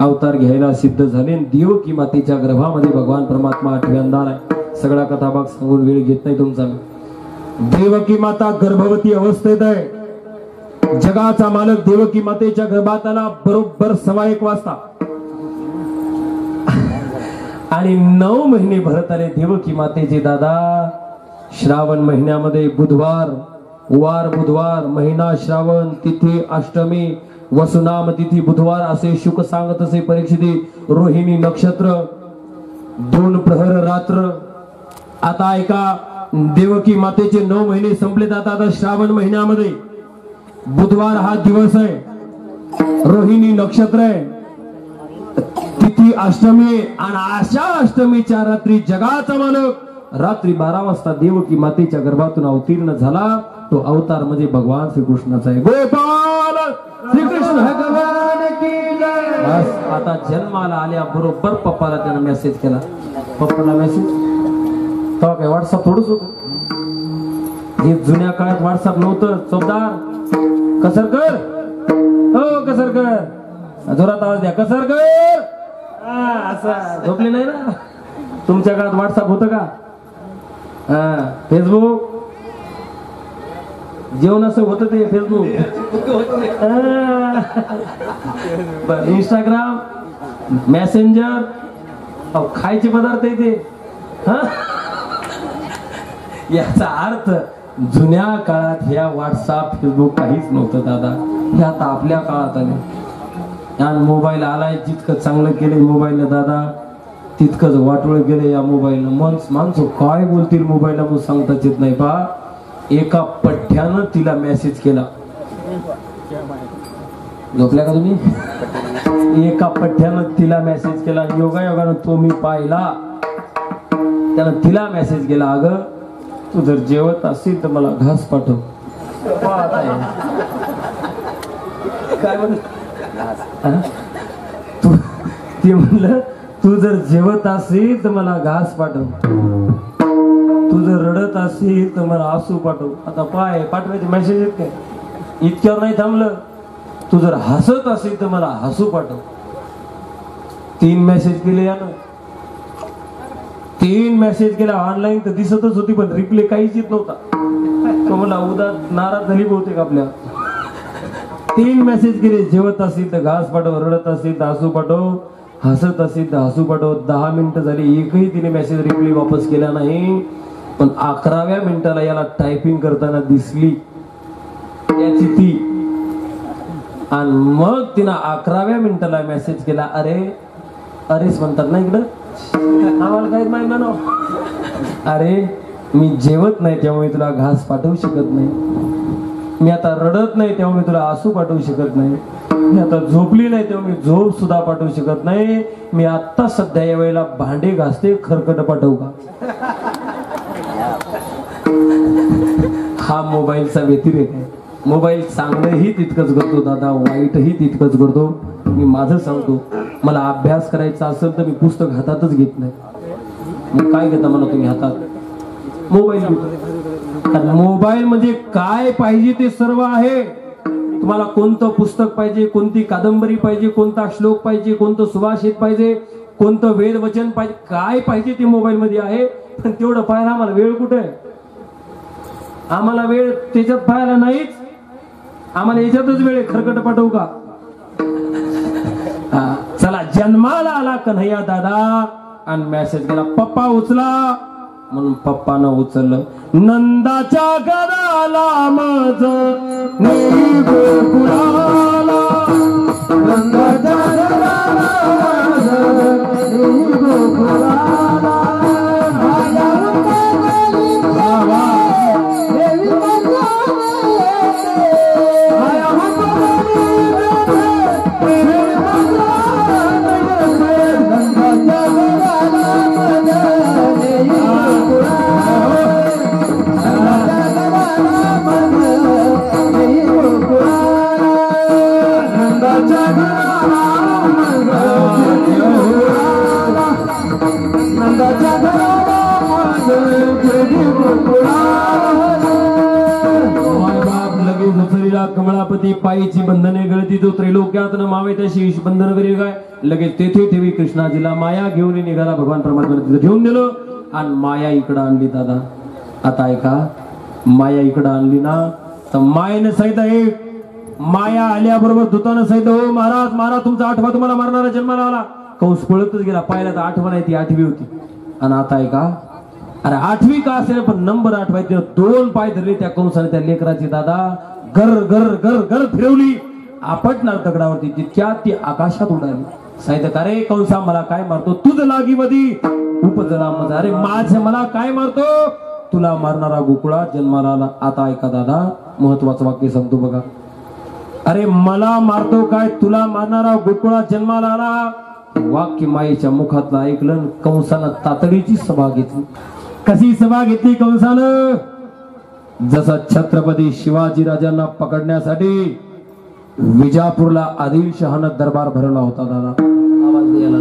अवतार घ्यायला सिद्ध झाले. देवकी मातेच्या गर्भामध्ये भगवान परमात्मा आठव्यांदा आहे. सगळा कथाभाग सांगून वेळ घेत नाही तुमचा. देवकी माता गर्भवती अवस्थेत आहे. जगाचा मालक देवकी मातेच्या गर्भात आला बरोबर 1:15 वाजता आणि 9 महिने भरत आले. देवकी मातेचे दादा श्रावण महिन्यामध्ये बुधवार, वार बुधवार, महिना श्रावण, तिथी अष्टमी, वसुनाम तिथी बुधवार असे शुक सांगत असे परीक्षिती. रोहिणी नक्षत्र, 2 प्रहर रात्र. आता ऐका, देवकी मातेचे 9 महिने संपले जातात. आता श्रावण महिन्यामध्ये बुधवार हा दिवस आहे, रोहिणी नक्षत्र आहे, तिथी अष्टमी आणि अशा अष्टमीच्या रात्री जगाचा मालक रात्री 12 वाजता देवकी मातेच्या गर्भातून अवतीर्ण झाला. तो अवतार म्हणजे भगवान श्रीकृष्णाचा आहे. गोपाल श्रीकृष्ण भगवान की जय. बस आता जन्माला आल्या बरोबर पप्पाला त्यानं मेसेज केला. पप्पाला मेसेज तेव्हा काय व्हॉट्सअप थोडंच होतं. हे जुन्या काळात व्हॉट्सअप नव्हतं. चौदार कसरकर, हो कसरकर, जोरात आवाज द्या, कसरकर. असं झोपले नाही ना. तुमच्या काळात व्हॉट्सअप होतं का? फेसबुक जेवण असं होतं ते फेसबुक, इंस्टाग्राम, मेसेंजर, खायचे पदार्थ येते. याचा अर्थ जुन्या काळात ह्या व्हॉट्सअप फेसबुक काहीच नव्हतं दादा. हे आता आपल्या काळात आले आणि मोबाईल आलाय. जितकं चांगलं केलंय मोबाईलला दादा तितकंच वाटोळ केलं या मोबाईलनं. माणसं काय बोलतील मोबाईलला म्हणून सांगताच येत नाही. बा एका पठ्ठ्यानं तिला मेसेज केला. झोपल्या का तुम्ही? एका पठ्ठ्यानं तिला मेसेज केला. योगायोगानं तो मी पाहिला. त्यानं तिला मेसेज केला, अगं तू जर जेवत असेल तर मला घास पाठव. काय तू ते म्हणलं, तू जर जेवत असेल तर मला घास पाठव, तू जर रडत असेल तर मला आसू पाठव. आता पाय पाठवायचे मेसेज आहेत काय? इतक्यावर नाही थांबलं. तू जर हसत असेल तर मला हसू पाठव. 3 मेसेज केले यानं. 3 मेसेज केला. ऑनलाईन तर दिसतच होती पण रिप्ले काहीच येत नव्हता. तो मला उदा नाराज झाली बहुतेक आपल्या. 3 मेसेज केले. जेवत असेल तर घास पाठव, रडत असेल तर हसू पाठव, हसत असेल तर हसू पाठव. 10 मिनिटं झाली, एकही तिने मेसेज रिप्ले वापस केला नाही. पण 11व्या मिनिटाला याला टायपिंग करताना दिसली याची ती. आणि मग तिनं 11व्या मिनिटाला मेसेज केला. अरेच म्हणतात ना इकडं, आम्हाला काहीच माहित नाही. अरे मी जेवत नाही त्यामुळे तुला घास पाठवू शकत नाही. मी आता रडत नाही त्यामुळे तुला आसू पाठवू शकत नाही. मी आता झोपली नाही त्यामुळे झोप सुद्धा पाठवू शकत नाही. मी आता सध्या या वेळेला भांडे घासते, खरकट पाठवू का? हा मोबाईलचा व्यतिरेक आहे. मोबाईल चांगलंही तितकंच करतो दादा, वाईटही तितकंच करतो. मी माझं सांगतो, मला अभ्यास करायचा असेल तर मी पुस्तक हातातच घेत नाही. मग काय घेता म्हणा तुम्ही हातात? मोबाईल घेतो. मोबाईल म्हणजे काय पाहिजे ते सर्व आहे. तुम्हाला कोणतं पुस्तक पाहिजे, कोणती कादंबरी पाहिजे, कोणता श्लोक पाहिजे, कोणतं सुभाषित पाहिजे, कोणतं वेद वचन पाहिजे, काय पाहिजे ते मोबाईल मध्ये आहे. पण तेवढं पाहायला आम्हाला वेळ कुठे आहे? आम्हाला वेळ त्याच्यात पाहायला नाहीच. आम्हाला याच्यातच वेळ. खरकट पाठवू का? चला, जन्माला आला कन्हैया दादा आणि मेसेज केला, पप्पा उचला. म्हणून पप्पानं उचललं. नंदाच्या घराला माझं नेई गोकुळाला, नंदाच्या घराला माझं नेई गोकुळाला. कमळापती पायीची बंधने गळती जो त्रैलोक्यात न मावे त्याशी बंधन करी काय लगेच तेथे ठेवी कृष्णाजीला माया घेऊन निघाला भगवान परमात्मा तिथे घेऊन दिलं आणि माया इकडं आणली दादा. आता ऐका माया इकडं आणली ना तर मायेने सहित एक माया आल्याबरोबर दूतानं सहित हो महाराज महाराज तुमचा आठवा तुम्हाला मारणारा जन्माला आला. कंस पळतच गेला पाहिला तर आठवण आहे ती 8वी होती. आणि आता ऐका अरे 8वी का असेल पण नंबर 8 आहे 2 पाय धरले त्या कंसाने त्या लेकराची दादा गर गर गर गर फिरवली आपटणार दगडावरती तितक्या ती आकाशात उडाली. साहित्य का रे कंसा मला काय मारतो तुझ लागी मधी उपजला मजा. अरे माझ मला काय मारतो तुला मारणारा गोकुळा जन्माला आला. आता ऐका दादा महत्वाचं वाक्य सांगतो बघा. अरे मला मारतो काय तुला मारणारा गोकुळा जन्माला आला. वाक्य मायेच्या मुखातलं ऐकलं कंसानं तातडीची सभा घेतली. कशी सभा घेतली कंसानं जसा छत्रपती शिवाजी राजांना पकडण्यासाठी विजापूरला आदिलशहानं दरबार भरला होता दादा. आवाज द्यायला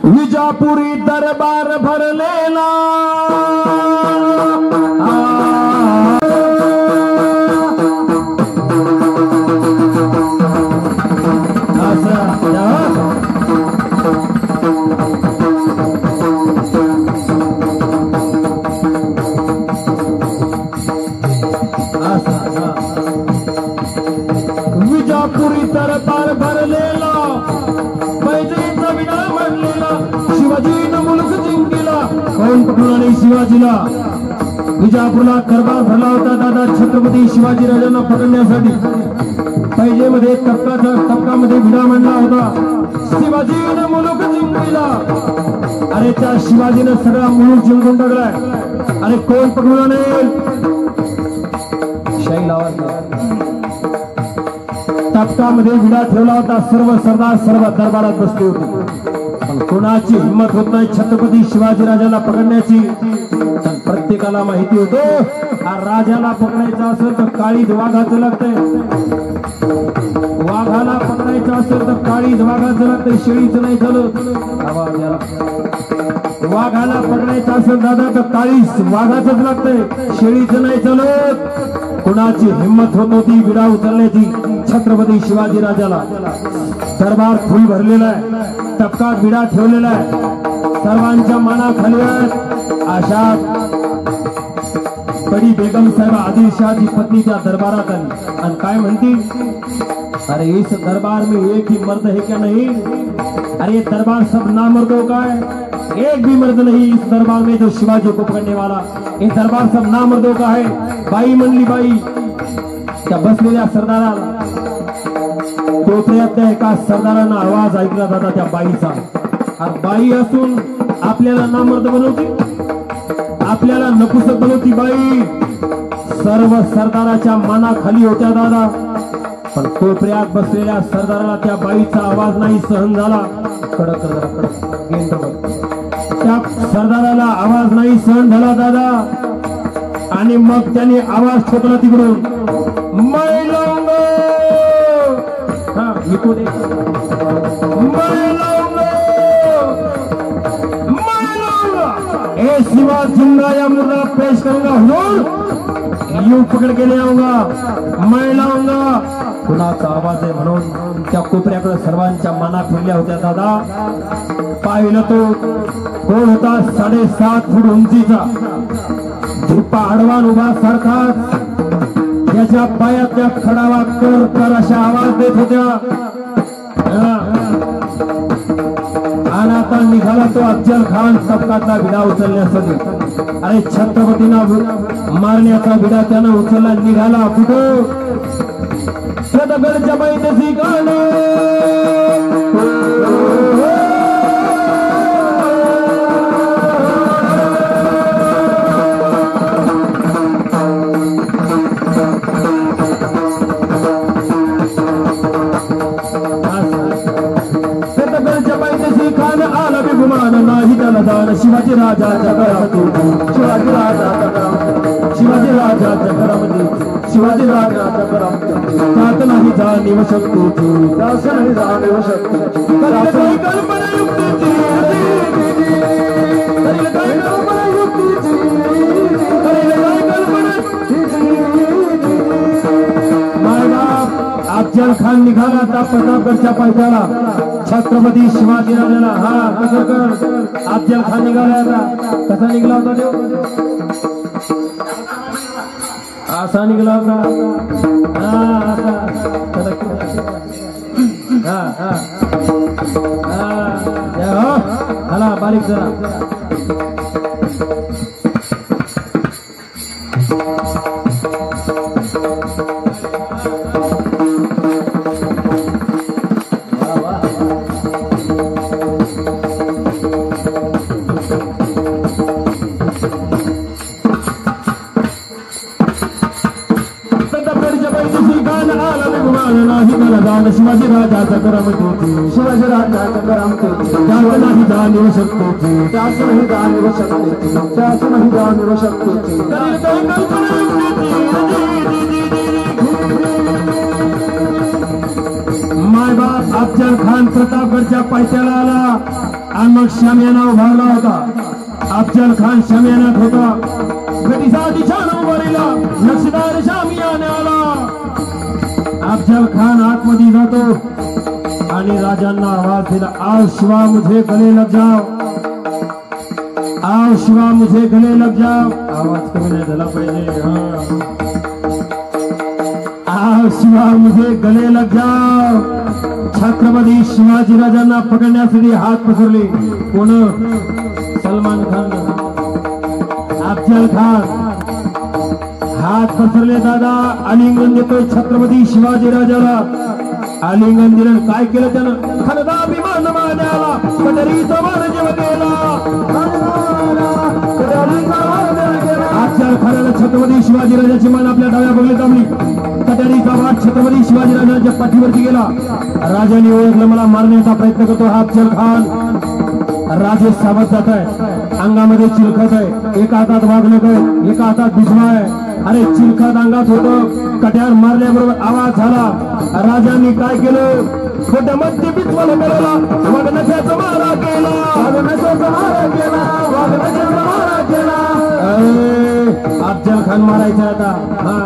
विजापुरी दरबार भरलेला विजापुरी दरबार भरलेला पैजेचा विडा म्हणलेला शिवाजीनं मुलूक जिंकला. कोण पकडून शिवाजीला विजापूरला दरबार भरला होता दादा छत्रपती शिवाजी राजांना पकडण्यासाठी. पैजेमध्ये तबकामध्ये विडा म्हणला होता शिवाजीनं मुलूक जिंकला. अरे त्या शिवाजीनं सगळा मुलूक जिंकून टाकलाय. अरे कोण पकडून आणेल शाही लावा. तबकामध्ये विडा ठेवला होता सर्व सरदार सर्व दरबारात बसले होते. पण कोणाची हिंमत होत नाही छत्रपती शिवाजी राजाला पकडण्याची. प्रत्येकाला माहिती होतं हा राजाला पकडायचा असेल तर काळीज वाघाचं लागतंय. वाघाला पकडायचं असेल तर काळीज वाघाचं लागतंय शेळीचं नाही चालत. वाघाला पकडायचं असेल दादा तर काळीज वाघाचंच लागतंय शेळीचं नाही चालत. कुणाची हिंमत होत होती विडा उचलण्याची छत्रपती शिवाजी राजाला. दरबार फुल भरलेला आहे तबकात विडा ठेवलेला आहे सर्वांच्या मानाखाली आहेत. अशा बडी बेगम साहेब आदिलशाहची पत्नी त्या दरबारात आली आणि काय म्हणती अरे इस दरबार में एक ही मर्द है क्या नहीं. अरे ये दरबार सब नामर्दों का है एक भी मर्द नहीं इस दरबार में जो शिवाजी को पकड़ने वाला. ये दरबार सब नामर्दों का है. बाई म्हणली बाई त्या बसलेल्या सरदाराला कोपऱ्यात एका सरदारानं आवाज ऐकला जाता त्या बाईचा. अरे बाई असून आपल्याला नामर्द बनवती आपल्याला नपुसक बनवती बाई. सर्व सरदाराच्या मनाखाली होत्या दादा. पण कोपऱ्यात बसलेल्या सरदाराला त्या बाईचा आवाज नाही सहन झाला. कडक त्या सरदाराला आवाज नाही सहन झाला दादा. आणि मग त्यांनी आवाज ठोकला तिकडून मैं लाऊंगा. ए शिवा जिंदा या मुर्दा पेश करूंगा हुजूर यूं पकड़ के ले आऊंगा मैं लाऊंगा. कुणाचा आवाज आहे म्हणून त्या कोपऱ्याकडे सर्वांच्या मना फिरल्या होत्या दादा. पाहिलं तो कोण होता 7.5 फूट उंचीचा झुप्पा आडवान उभा सारखा त्याच्या पायातल्या खडावा कर कर अशा आवाज देत होत्या. आणि आता निघाला तो अफजल खान तबकातला विडा उचलण्यासाठी. अरे छत्रपतींना मारण्याचा विडा त्यानं उचलला निघाला कुठं सदगडच्या बैठकी गाणं. नाही त्याला दान शिवाजी राजाच्या घरामध्ये शिवाजी राजाच्या घरामध्ये शिवाजी राजाच्या घरामध्ये शिवाजी राजाच्या घरामध्ये जात नाही जाणीव शक्तीची दास नाही जाणीव शक्तीची काही कल्पना युक्तीची काही कल्पना युक्तीची काही कल्पना माय बाप अफजल खान निघाला आता प्रतापगडच्या पायथ्याला छत्रपती शिवाजीराजाला हा कसं कर अफजल खान निघाला आता कसा निघाला होता देव असा निघाला होता हाला बारीक जरा शिवाजी राजाचा करामती शिवाजी राजाचा करामती त्यात नाही जाणीव शकते त्यात नाही जाणीव शकते त्यात नाही जाणीव शकते मायबाप अफजल खान प्रतापगडच्या पायथ्याला आला आणि मग शामियाना उभारला होता अफजल खान शामियानात होता गटीचा दिशानं उभारला नक्षीदार शामियाने आला अफजल खान आतमध्ये जातो आणि राजांना आवाज दिला आओ शिवा मुझे गले लग जाओ आओ शिवा मुझे गले लग जाओ आवाज कमी नाही झाला पाहिजे आओ शिवा मुझे गले लग जाओ छत्रपती शिवाजी राजांना पकडण्यासाठी हात पसरले कोण सलमान खान अफजल खान हात पसरले दादा आलिंगन देतोय छत्रपती शिवाजी राजाला आलिंगन दिलं काय केलं त्यानं खलदा अभिमान मानाला कटरीचा मान जेव केला अफजल खानाला छत्रपती शिवाजी राजाची मान आपल्या डाव्या बगलीत दाबली कटरीचा वाट छत्रपती शिवाजी राजाच्या पाठीवरती गेला राजाने ओळखलं मला मारण्याचा प्रयत्न करतो हा अफजल खान राजे सावध जात आहे अंगामध्ये चिलखत आहे एका हातात वागणं आहे एका हातात भिजवा आहे अरे चिलखत अंगात होतं कट्यार मारल्याबरोबर आवाज झाला राजांनी काय केलं खोट्या मध्य बिचवाला करायला वागण्याचा मारा केला वागण्याचा मारा केला वागण्याचा मारा केला अफजल खान मारायचा आता हा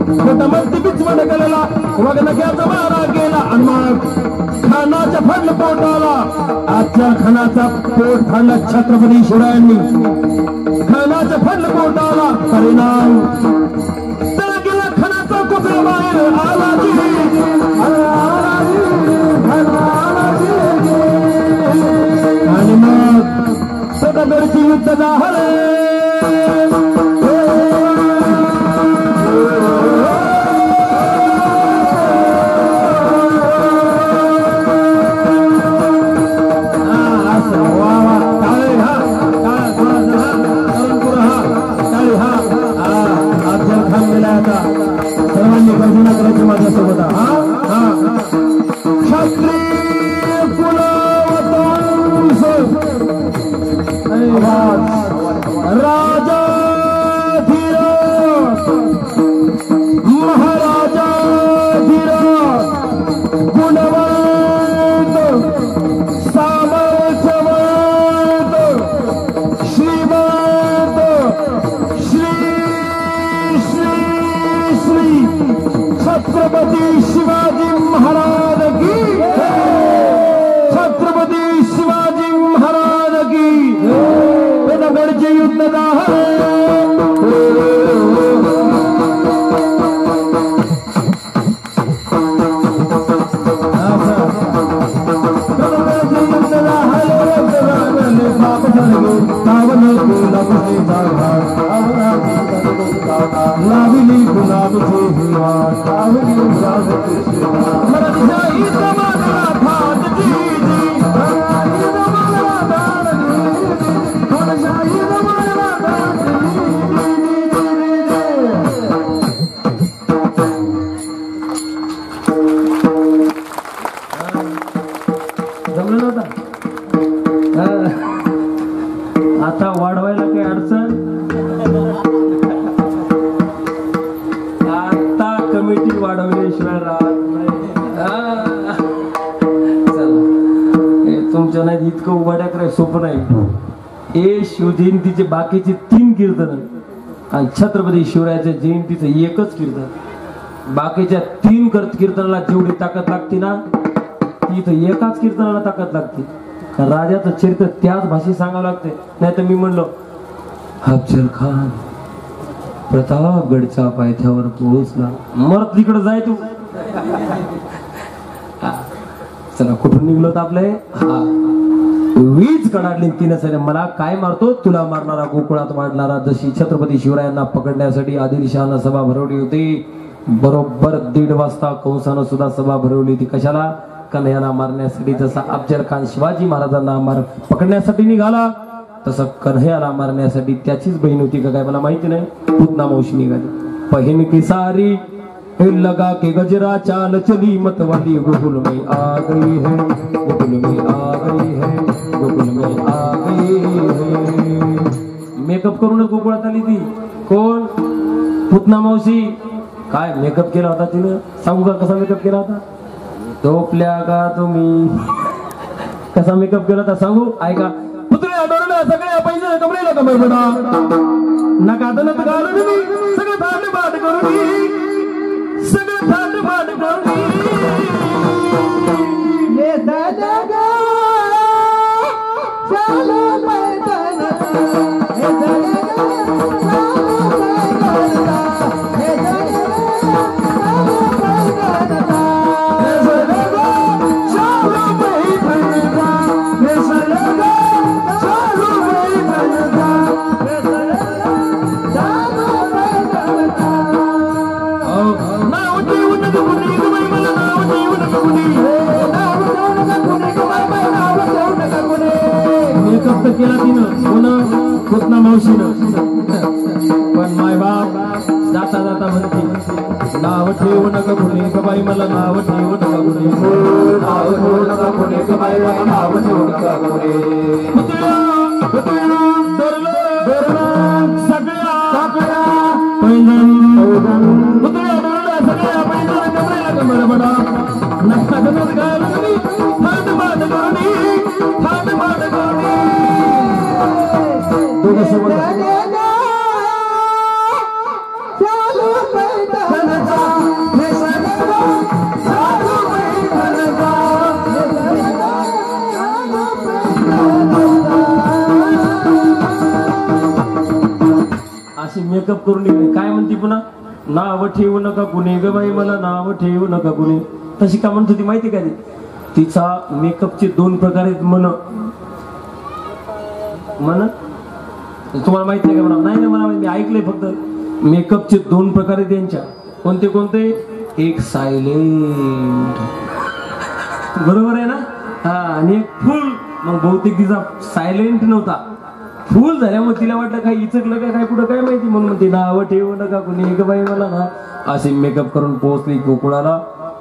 खोट्या मध्य बिचवाला केलेला वागण्याचा मारा केला आणि मग खानाच्या फडलं पोट आला अफजल खानाचा पोट फाडला छत्रपती शिवरायांनी खानाच्या फडलं पोट आला परिणाम त्याला गेला खानाचा कुत्रा बाहेर आला आणि मग सदागडची युद्ध झाले सर्वांनी गर्जना करायची माझ्यासोबत क्षत्रिय कुलवंश राजा धीरज महाराजा धीरज गुणवंत सामर्थ्यवंत श्रीमंत श्री छत्रपती शिवाजी महाराज की छत्रपती शिवाजी महाराज की गडचे युद्ध लावली गुलाब जमलं नव्हता आता वाढवायला काही अडचण आता कमिटी वाढवल्याशिवाय राहत नाही चला तुमच्या नाही इतकं उभाड्या करायला सोपं नाही ए शिवजयंतीचे बाकीचे 3 कीर्तन आणि छत्रपती शिवरायाच्या जयंतीचं एकच कीर्तन बाकीच्या 3 कीर्तनाला जेवढी ताकद लागते ना ती इथं एकाच कीर्तनाला ताकद लागते. राजाचं चरित्र त्याच भाषेत सांगावं लागते. नाही तर मी म्हणलो अफजल खान प्रतापगडच्या पायथ्यावर पोहोचला, मर तिकडे जाय तू. चला कुठून निघलो तर आपले वीज कडाडली तिने सर मला काय मारतो तुला मारणारा गोकुळात मांडणारा. जशी छत्रपती शिवरायांना पकडण्यासाठी आदिलशहानं सभा भरवली होती, बरोबर 1:30 वाजता कंसानं सुद्धा सभा भरवली होती. कशाला? कन्हैयाला मारण्यासाठी. जसा अफजल खान शिवाजी महाराजांना पकडण्यासाठी निघाला तसं कन्हैयाला मारण्यासाठी त्याचीच बहीण होती का काय मला माहिती नाही, पूतना मावशी निघाली. बहीण की सारी लगा के गजरा चाल चली मतवाली गोकुल में आ गई है, गोकुल में आ गई है, गोकुल में आ गई है. मेकअप करूनच गोकुळात आली ती. कोण? पूतना मावशी. काय मेकअप केला होता तिनं सांगू का? कसा मेकअप केला होता? झोपल्या का तुम्ही? कसा मेकअप केला होता सांगू? ऐका. पुतळ्या डोरल्या सगळ्या पैसे कमरेला कमर बडा नका दलत घालून मी सगळं थाट बाट करून सगळं थाट बाट करून ये दादा गा चालो मैदान हे दादा केला तिनं कोण? पूतना मावशीनं. पण माय बाप जाता जाता म्हणते नाव ठेवू नका कुणी ग बाई मला, नाव ठेवू नका कुणी, नाव ठेवू नका कुणी ग बाई मला, नाव ठेवू नका कुणी. पुतळ्या सगळ्या पुतळ्या सगळ्या पैंजण कमरेला कमर बडा नका दलत घालून थाट बाट करून थाट बाट करून अशी मेकअप करून निघाली. काय म्हणती पुन्हा? नाव ठेवू नका कुणी ग बाई मला, नाव ठेवू नका कुणी. तशी का म्हणत होती माहिती का? तिचा मेकअपचे 2 प्रकार आहेत. म्हण तुम्हाला माहित नाही का? म्हणा नाही मला मी ऐकलंय फक्त. मेकअपचे 2 प्रकार आहेत त्यांच्या. कोणते कोणते? एक सायलेंट, बरोबर आहे ना? हा. आणि एक फुल. मग बहुतेक तिचा सायलेंट नव्हता, फुल झाल्यामुळे तिला वाटलं काय इचकलं का काय कुठं काय माहिती, म्हणून म्हणते नाव ठेवू नका कुणी ग बाई मला ना. अशी मेकअप करून पोहोचली गोकुळाला.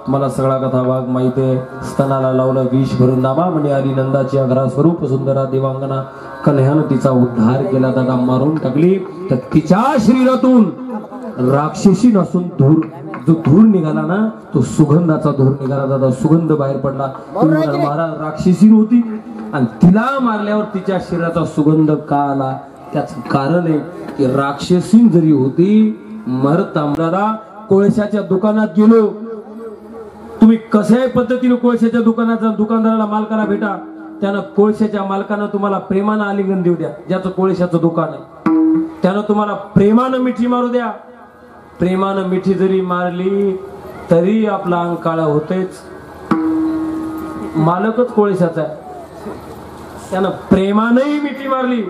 मला सगळा कथा भाग माहित आहे. स्तनाला लावलं विष भरून नामा म्हणे आली नंदाची अघरा स्वरूप सुंदरा देवांगना. कन्हैयानं तिचा उद्धार केला. दादा मारून टाकली तर तिच्या शरीरातून राक्षसी नसून धूर, जो धूर निघाला ना तो सुगंधाचा धूर निघाला. दादा सुगंध बाहेर पडला. महाराज राक्षसी होती आणि तिला मारल्यावर तिच्या शरीराचा सुगंध का आला? त्याचं कारण आहे की राक्षसी जरी होती मरता मला कोळशाच्या दुकानात गेलो. तुम्ही कशाही पद्धतीने कोळशाच्या दुकानाचा दुकानदाराला मालकाला भेटा, त्यानं कोळशाच्या मालकानं तुम्हाला प्रेमानं आलिंगन देऊ द्या. ज्याचं कोळशाचं दुकान आहे त्यानं तुम्हाला प्रेमानं मिठी मारू द्या. प्रेमानं मिठी जरी मारली तरी आपला अंग काळा होतेच. मालकच कोळशाचा आहे, त्यानं प्रेमानंही मिठी मारली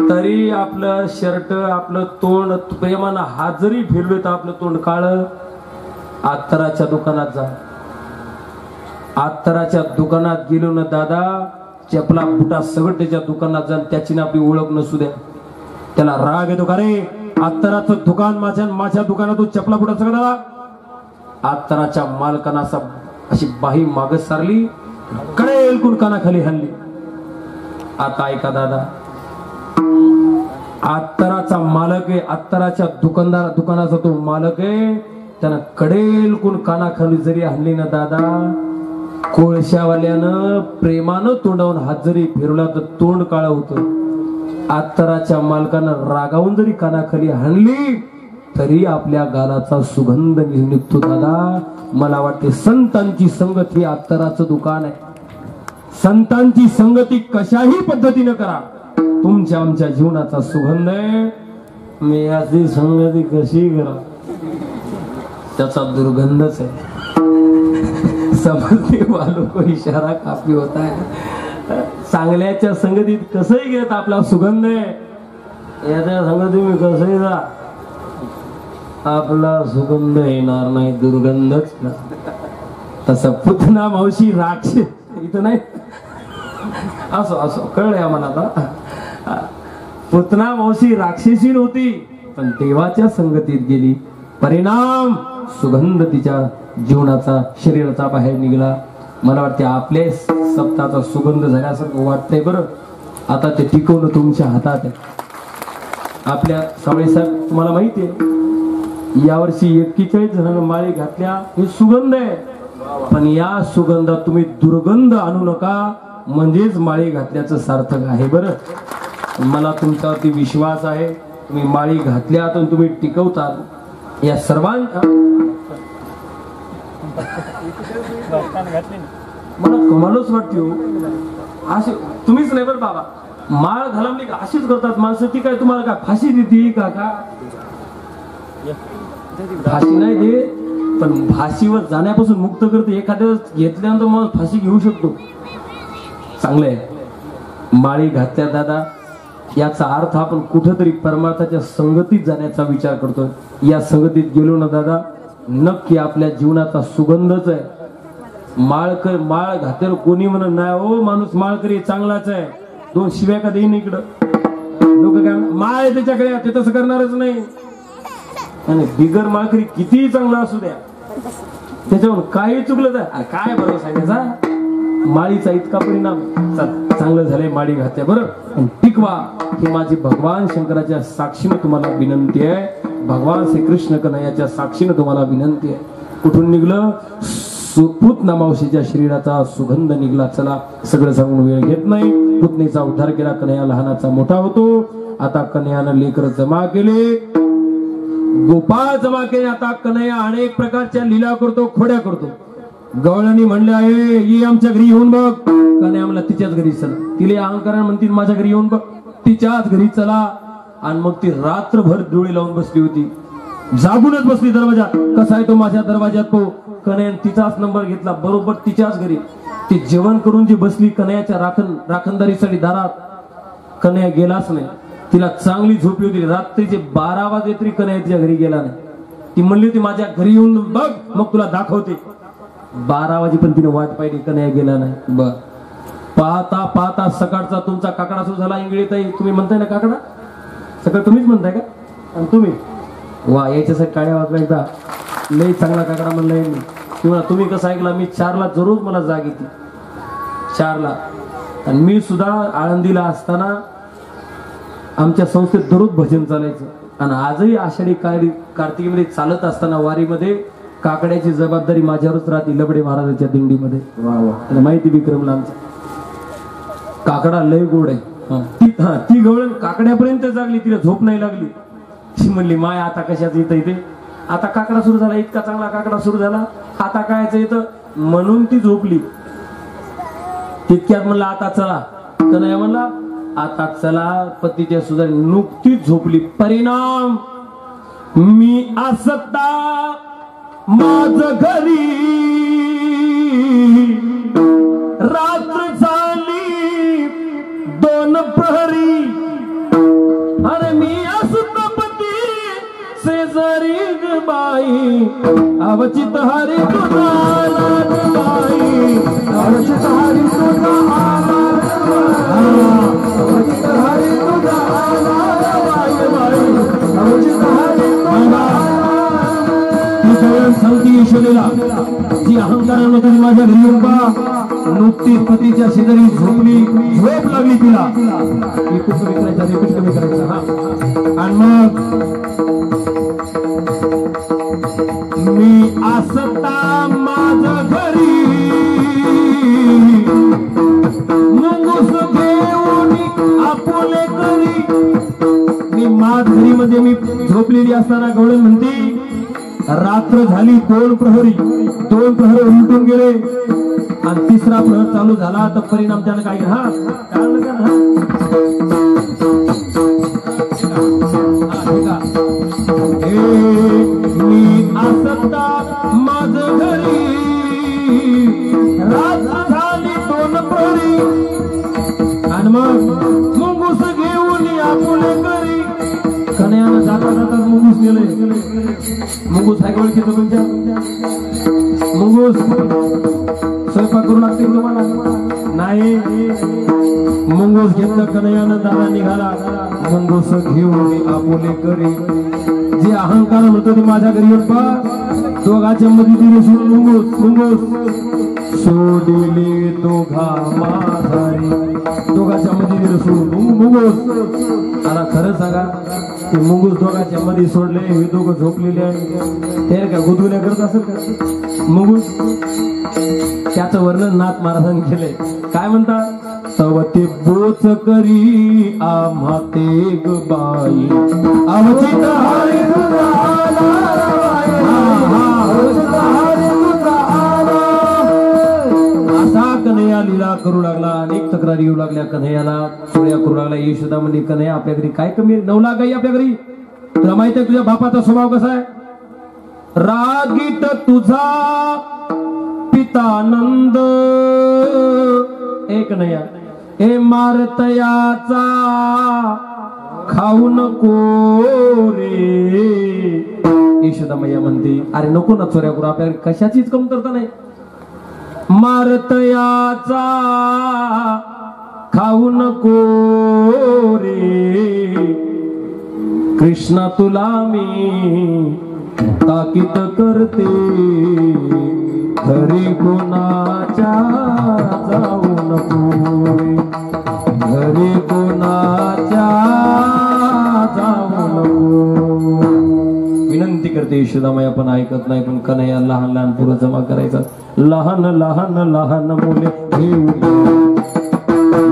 तरी आपलं शर्ट आपलं तोंड प्रेमानं हात जरी फिरले तर आपलं तोंड काळ. अत्तराच्या दुकानात जा. अत्तराच्या दुकानात गेलो ना दादा, चपला बुटा सगळं त्याच्या दुकानात जा. त्याची ना आपली ओळख नसू द्या. त्याला राग येतो का रे? अत्तराचं दुकान माझ्या दुकानातून चपला बुटा सगळं. अत्तराच्या मालकानं अशी बाही मागच सारली, कडेल कुणकानाखाली हल्ली. आता ऐका दादा, अत्तराचा मालक आहे, अत्तराच्या दुकानाचा तो मालक आहे. त्यानं कडेल कुण कानाखाली जरी हल्ली ना दादा, कोळशावाल्यानं प्रेमानं तोंडावून हात जरी फिरवला तर तोंड काळं होतं. अत्तराच्या मालकानं रागावून जरी कानाखाली हाणली तरी आपल्या गालाचा सुगंध निघतो दादा. मला वाटते संतांची संगत ही अत्तराचं दुकान आहे. संतांची संगती कशाही पद्धतीने करा, तुमच्या आमच्या जीवनाचा सुगंध आहे. मी याची संगती कशी करा, त्याचा दुर्गंधच आहे. समजते वालों को इशारा काफी होता है. चांगल्याच्या संगतीत कसंही घेत आपला सुगंध आहे. याच्या संगती मी कसंही जा, आपला सुगंध येणार नाही, दुर्गंधच. तसं पुतना मावशी राक्षस इथं नाही. असो असो कळलंय आम्हाला आता. पुतना मावशी राक्षसी होती, पण देवाच्या संगतीत गेली. परिणाम सुगंध तिच्या जीवनाचा शरीराचा बाहेर निघाला. मला वाटते आपल्या सप्ताहाचा सुगंध झाल्यासारखं वाटतंय. बरं आता ते टिकवणं तुमच्या हातात आहे. आपल्या सावळे साहेब तुम्हाला माहिती आहे, यावर्षी 41 जणांना माळी घातल्या. हे सुगंध आहे, पण या सुगंधात तुम्ही दुर्गंध आणू नका, म्हणजेच माळी घातल्याचं सार्थक आहे. बरं मला तुमच्यावरती विश्वास आहे. तुम्ही माळी घातल्या तर तुम्ही टिकवता. या सर्वांना मला कमालच वाटते हो. असे तुम्हीच नाही बरं बाबा, माळ घालवली का अशीच करतात माणसं. ती काय तुम्हाला काय फाशी देते का? फाशी नाही दे, पण फाशीवर जाण्यापासून मुक्त करते. एखाद्या वेळेस घेतल्यानंतर मग फाशी घेऊ शकतो. चांगलंय. माळी घातल्या दादा, याचा अर्थ आपण कुठेतरी परमार्थाच्या संगतीत जाण्याचा विचार करतो. या संगतीत गेलो ना दादा, नक्की आपल्या जीवनाचा सुगंधच आहे. माळ घातेल कोणी म्हणत नाही हो, माणूस माळकरी चांगलाच आहे. 2 शिव्या का देईन इकडं. लोक काय माळ त्याच्याकडे, ते तसं करणारच नाही. आणि बिगर माळकरी कितीही चांगला असू द्या, त्याच्यावर काही चुकलं तर काय भरोसा आहे त्याचा. माळीचा इतका परिणाम. चांगलं झालंय माळी घातल्या. बरं टिकवा, ही माझी भगवान शंकराच्या साक्षीनं तुम्हाला विनंती आहे. भगवान श्रीकृष्ण कन्हैयाच्या साक्षीनं तुम्हाला विनंती आहे. कुठून निघलं? पुतना मावशीच्या शरीराचा सुगंध निघला. चला सगळं सांगून वेळ घेत नाही. पुतणीचा उद्धार केला. कन्हैया लहानाचा मोठा होतो. आता कन्हैयानं लेकर जमा केले, गोपाळ जमा केले. आता कन्हैया अनेक प्रकारच्या लीला करतो, खोड्या करतो. गवळणी म्हणले आहे, ये आमच्या घरी येऊन बघ. कन्हैया म्हणला तिच्याच घरी चला. तिला अहंकाराने म्हणतील माझ्या घरी येऊन बघ. तिच्याच घरी चला. आणि मग ती रात्रभर डोळे लावून बसली होती, जागूनच बसली. दरवाजा कसा आहे तो माझ्या दरवाजात तो. कन्हैया तिचाच नंबर घेतला, बरोबर तिच्याच घरी. ती जेवण करून जी बसली कन्हैयाच्या राखणदारीसाठी दारात. कन्हैया गेलाच नाही. तिला चांगली झोपी होती. रात्रीचे 12 वाजले तरी कन्हैया तिच्या घरी गेला नाही. ती म्हणली होती माझ्या घरी येऊन बघ, मग तुला दाखवते. 12 वाजे पण तिने वाट पाहिली, कन्हैया गेला नाही. बर पाहता पाहता सकाळचा तुमचा काकडा सुरू झाला. इंगळीताई तुम्ही म्हणताय ना काकडा, सकाळ तुम्हीच म्हणताय का? आणि तुम्ही वा, याच्यासाठी काळ्या वाजला एकदा. लई चांगला काकडा म्हणलाय मी. किंवा तुम्ही कसं ऐकला, मी 4ला जरूर मला जाग येते. 4ला. आणि मी सुद्धा आळंदीला असताना आमच्या संस्थेत दररोज भजन चालायचं. आणि आजही आषाढी कार्तिकीमध्ये चालत असताना वारीमध्ये काकड्याची जबाबदारी माझ्यावरच राहते. लबडे महाराजांच्या दिंडीमध्ये. वा माहिती विक्रमला आमच्या काकडा लय गोड आहे. ती गवळण काकड्यापर्यंत जागली, तिला झोप नाही लागली. ती म्हणली माय आता कशाच येतं इथे, आता काकडा सुरू झाला, इतका चांगला काकडा सुरू झाला, आता कायचं येतं, म्हणून ती झोपली. तितक्यात म्हणला आता चला. कन्हैया म्हणला आता चला. पतीच्या सुद्धा नुकतीच झोपली. परिणाम मी असता माझ घरी रात्र झाली 2 प्रहरी. अरे मी असता पती शेजारी बाई, अवचित हरी तुझा आला बाई, अवचित हरी तुझा आला, अवचित हरी तुझा आला बाई बाई, अवचित हरी तुझा सांगती ईश्वरीला जी अहंकारामध्ये माझ्या घरी येऊन बा. नुकतीच पतीच्या शेजारी झोपली, झोप लागली तिला. आणि मग मी असता माझ्या घरी मुंगूस घेऊन आपुले करी. मी माझ घरी मध्ये मी झोपलेली असताना गवळण दोन प्रहर उलटून गेले आणि तिसरा प्रहर चालू झाला तर परिणाम त्यानं काय मी आसत्ता माझ घरी रात झाली दोन प्रहरी आणि मग मुंगूस घेऊन आपुले करी कन्यानं जाता जाता मुंगूस गेले मुंगूस आहे ओळखीचं तुमच्या मुंगूस स्वयंपाक करू लागते तुम्हाला नाही मुंगूस घेतलं कन्यानं दादा निघाला मुंगूस घेऊन आपुले करी जे अहंकार म्हणतो ते माझ्या घरी येत पा दोघाच्या मध्ये दिली सोडून मुंगूस सोडिले दोघा माझारी दोघाच्या मध्ये दिलं सोडून मुंगूस मला खरं सांगा ते मुंगूस दोघाच्या मध्ये सोडले हे दोघं झोपलेले आहे ते का गुदगुल्या करत असेल का मुंगूस त्याचं वर्णन नाथ महाराजांनी केलंय काय म्हणतात तव ते बोच करी आम्हा ते ग बाई अवचित हरी तुझा असा कन्हैया लीला करू लागला अनेक तक्रारी येऊ लागल्या कन्हैयाला चोऱ्या करू लागला यशोदा म्हणजे कन्हैया आपल्या घरी काय कमी 9 लाख गाई आपल्या घरी तुला माहिती आहे तुझ्या बापाचा स्वभाव कसा आहे रागीट तुझा पितानंद एक कन्हैया हे मारतयाचा खाऊ नको रे यशोदा मैया म्हणते अरे नको ना चोऱ्या करू आपल्याला कशाचीच कमतरता नाही मारतयाचा खाऊ नको रे कृष्णा तुला मी ताकीद करते घरी कोणाच्या जाऊ नको घरी कोणाच्या जाऊ नको विनंती करते यशोदामाई पण ऐकत नाही पण कन्हैया लहान लहान पुरं जमा करायचा लहान लहान लहान मुले घेऊन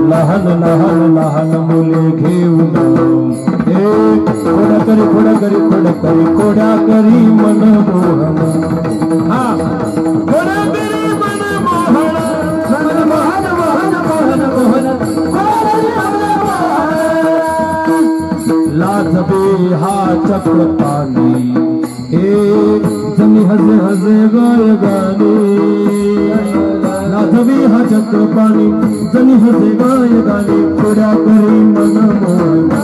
लहान लहान लहान मुले घेऊन खोडा करी खोडा करी खोडा करी खोडा करी मन मोहन हा खोडा करी मन मोहन मन मोहन मोहन मोहन मोहन लाजबे हा चक्र पाणी हे जमी हजे हजे गाय गाणे लाजबे हा चक्र पाणी जमी हजे गाय गाणे खोडा करी मन मोहन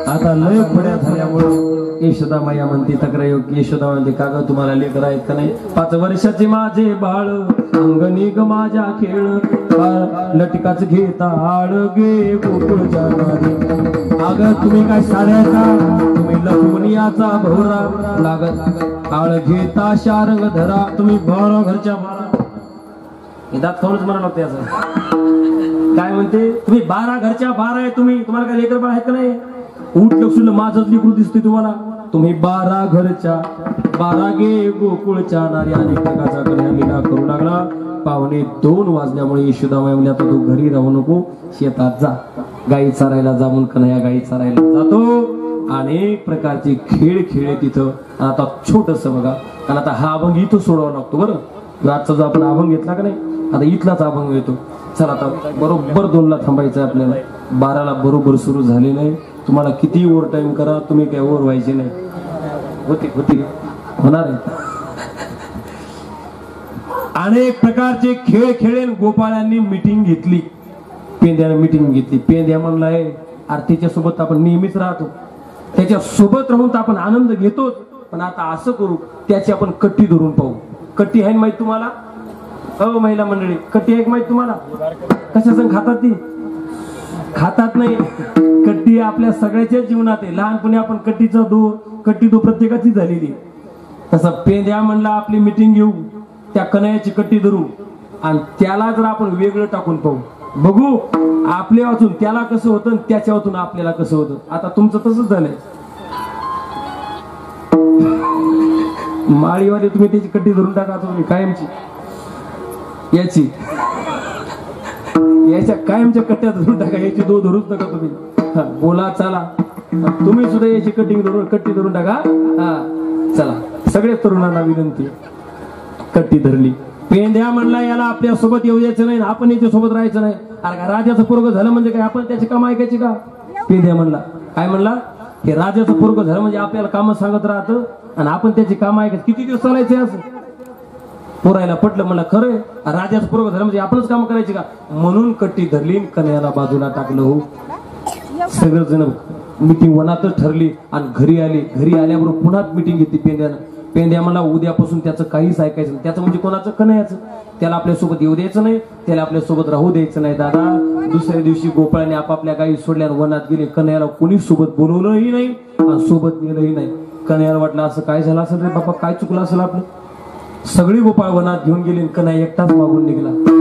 आता लय खोड्या झाल्यामुळं यशोदा मैया म्हणते तक्रार यशोदा म्हणते का ग तुम्हाला लेकर आहेत का नाही 5 वर्षाचे माझे बाळ अंगणी ग माझ्या खेळ लटकाच घेता आळ गे गोकुळ जाणारे अगं तुम्ही काय साड्याचा तुम्ही लक्ष्मणियाचा भोवरा लागत आळ घेता शारंग धरा तुम्ही 12 घरच्या 12 दात खाऊनच म्हणाला लागते असं काय म्हणते तुम्ही 12 घरच्या 12 आहे तुम्ही तुम्हाला काय लेकर बाळ आहेत का नाही उठ लक्ष्मण माझंच लिकरू दिसते तुम्हाला तुम्ही 12 घरच्या 12 गे गोकुळच्या नारी अनेक प्रकारचा कन्हैया लीला करू लागला पावणे 2 वाजल्यामुळे यशोदामाई म्हणली आता तू घरी राहू नको शेतात जा गाई चारायला जा म्हणून कन्हैया गाई चारायला जातो अनेक प्रकारचे खेळ खेळ तिथं आता छोटस बघा आणि आता हा अभंग इथं सोडावा लागतो बरं आजचा जो आपण अभंग घेतला का नाही आता इथलाच अभंग येतो चला आता बरोबर 2 ला थांबायचं आपल्याला 12 ला बरोबर सुरू झाले नाही तुम्हाला किती ओव्हर टाइम करा तुम्ही काय ओव्हर व्हायचे नाही होती होणार आहे अनेक प्रकारचे खेळ खेळेल गोपाळांनी मीटिंग घेतली पेंद्याने मीटिंग घेतली पेंद्या म्हणलाय आरतीच्या सोबत आपण नेहमीच राहतो त्याच्या सोबत राहून तर आपण आनंद घेतोच पण आता असं करू त्याची आपण कट्टी धरून पाहू कट्टी आहे माहित तुम्हाला महिला मंडळी कट्टी आहे माहित तुम्हाला कशाचं खातात ती खातात नाही कट्टी आपल्या सगळ्याच्या जीवनात आहे लहानपणी आपण कट्टी दो प्रत्येकाची झालेली तसं पेंद्या म्हणला आपली मीटिंग घेऊ त्या कन्हैयाची कट्टी धरू आणि त्याला जर आपण वेगळं टाकून पाहू बघू आपल्या वाचून त्याला कसं होतं त्याच्या वाचून आपल्याला कसं होतं आता तुमचं तसंच झालंय माळीवाली तुम्ही त्याची कट्टी धरून टाका तुम्ही कायमची याची याच्या कायमच्या कट्ट्या धरून टाका याची दो धरूच नका तुम्ही बोला चला तुम्ही सुद्धा याची कट्टी धरून टाका चला सगळ्याच तरुणांना विनंती कट्टी धरली पेंड्या म्हणला याला आपल्या सोबत येऊ द्यायचं नाही आपण याच्या सोबत राहायचं नाही अरे राजाचं पोरग झालं म्हणजे काय आपण त्याची काम ऐकायची का पेंड्या म्हणला काय म्हणला हे राजाचं पोरग झालं म्हणजे आपल्याला काम सांगत राहतं आणि आपण त्याची काम ऐकायचं किती दिवस चालायचे असं पोरायला पटलं म्हणलं खरं राजाचं पोरग झालं म्हणजे आपणच काम करायची का म्हणून कट्टी धरली कन्याला बाजूला टाकलं हो सगळेजण मीटिंग वनातच ठरली आणि घरी आल्याबरोबर पुन्हा मीटिंग घेतली पेंड्या मला उद्यापासून त्याचं काहीच ऐकायचं नाही त्याचं म्हणजे कोणाचं कन्हैयाचं त्याला आपल्यासोबत येऊ द्यायचं नाही त्याला आपल्यासोबत राहू द्यायचं नाही दादा दुसऱ्या दिवशी गोपाळाने आपापल्या गायी सोडल्या वनात गेले कन्हैयाला कोणी सोबत बोलवलंही नाही आणि सोबत नेलंही नाही कन्हैयाला वाटलं असं काय झालं असेल रे बाबा काय चुकलं असेल आपलं सगळी गोपाळ वनात घेऊन गेली कन्हैया एकटाच मागून निघाला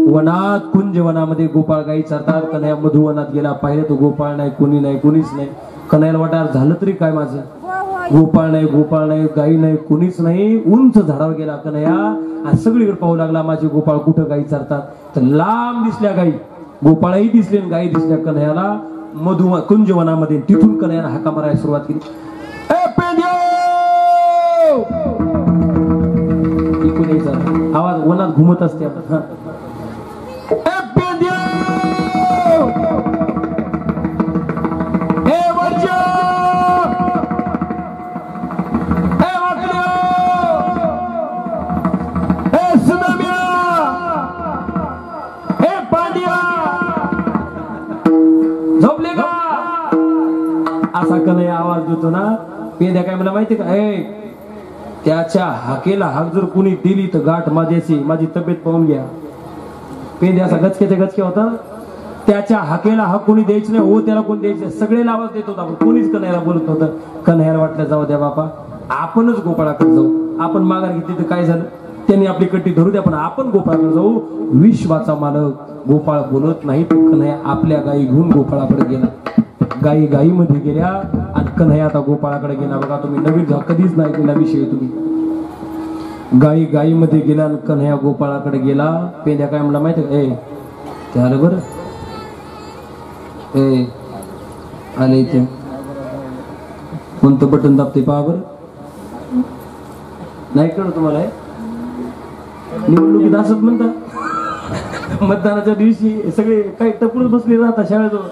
वनात कुंज वनामध्ये गोपाळ गायी चरतात कन्हैया मधुवनात गेला पाहिलं तो गोपाळ नाही कोणीच नाही कन्हैयाला वाटलं झालं तरी काय माझं गोपाळ नाही गाई नाही कोणीच नाही उंच झाडावर गेला कन्हैया आणि सगळीकडे पाहू लागला माझे गोपाळ कुठं गायी चरतात तर लांब दिसल्या गायी गोपाळही दिसले गायी दिसल्या कन्हैयाला कुंज वनामध्ये तिथून कन्हैयाला हाका मारायला सुरुवात केली आवाज वनात घुमत असते आता झोपले का असा कन्हैया आवाज देतो ना पेंद्या काय मला माहिती का त्याच्या हाकेला हाक जर कुणी दिली तर गाठ माझी तब्येत पाहून घ्या पेंद्या असा गचके होता त्याच्या हाकेला हाक कोणी द्यायचं नाही हो त्याला कोणी द्यायचं सगळेला आवाज देत होता कोणीच कन्हैयाला बोलत होतं कन्हैयाला वाटलं जाऊ द्या बापा आपणच गोपाळाकडे जाऊ आपण माघार घेतली तर काय झालं त्यांनी आपली कट्टी धरू द्या पण आपण गोपाळाकडे जाऊ विश्वाचा मालक गोपाळ बोलत नाही तर कन्हैया आपल्या गायी घेऊन गोपाळाकडे गेला गायीमध्ये गेल्या आणि कन्हैया आता गोपाळाकडे गेला बघा तुम्ही नवीन कधीच नाही केला विषय तुम्ही गायीमध्ये गेला आणि कन्हैया गोपाळाकडे गेला पेंड्या काय म्हणला माहिती ते आलं बरं आले इथे कोणतं बटन दाबते पहा बरं नाही कळलं तुम्हाला निवडणुकीत असंच म्हणतात मतदानाच्या दिवशी सगळे काही टपून बसले राहतात शाळेजवळ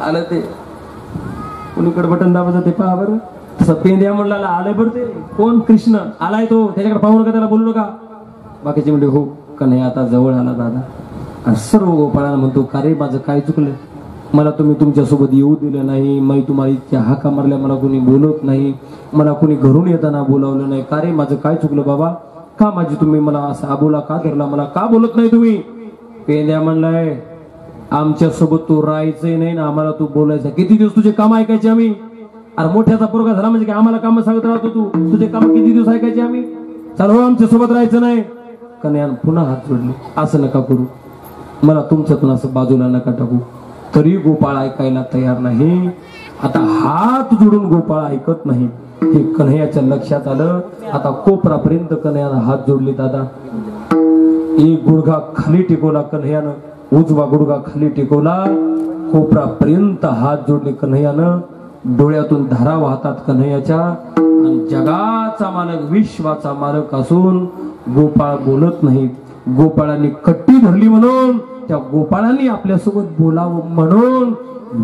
आलं ते कुणीकडे बटन दाबायचं ते पहा बरं तसं पेंड्या म्हणला आलंय बरं ते कोण कृष्ण आलाय तो त्याच्याकडे पाहू नका त्याला बोलू नका बाकीचे म्हणजे हो कन्हैया आता जवळ आला दादा आणि सर्व गोपाळाला म्हणतो का रे माझं काय चुकलं मला तुम्ही तुमच्यासोबत येऊ दिलं नाही मी तुम्हाला इतक्या हाका मारल्या मला कोणी बोलत नाही मला कोणी घरून येताना बोलावलं नाही का रे माझं काय चुकलं बाबा का माझी तुम्ही मला असा आबोला का धरला मला का बोलत नाही तुम्ही पेंड्या म्हणलाय आमच्या सोबत तू राहायचंही नाही ना आम्हाला तू बोलायचं किती दिवस तुझे काम ऐकायचे आम्ही अरे मोठ्याचा पोरगा झाला म्हणजे काय आम्हाला काम सांगत राहतो तू तुझे काम किती दिवस ऐकायचे आम्ही चालू आमच्या सोबत राहायचं नाही कन्हैयानं पुन्हा हात जोडले असं नका करू मला तुमच्यातून असं बाजूला नका टाकू तरी गोपाळ ऐकायला तयार नाही आता हात जोडून गोपाळ ऐकत नाही हे कन्हैयाच्या लक्षात आलं आता कोपरापर्यंत कन्हैयानं हात जोडले दादा एक गुडघा खाली टेकवला कन्हैयानं उजवा गुडघा खाली टेकवला कोपरापर्यंत हात जोडले कन्हैयानं डोळ्यातून धारा वाहतात कन्हैयाच्या आणि जगाचा मालक विश्वाचा मालक असून गोपाळ बोलत नाही गोपाळांनी कट्टी धरली म्हणून त्या गोपाळांनी आपल्यासोबत बोलावं म्हणून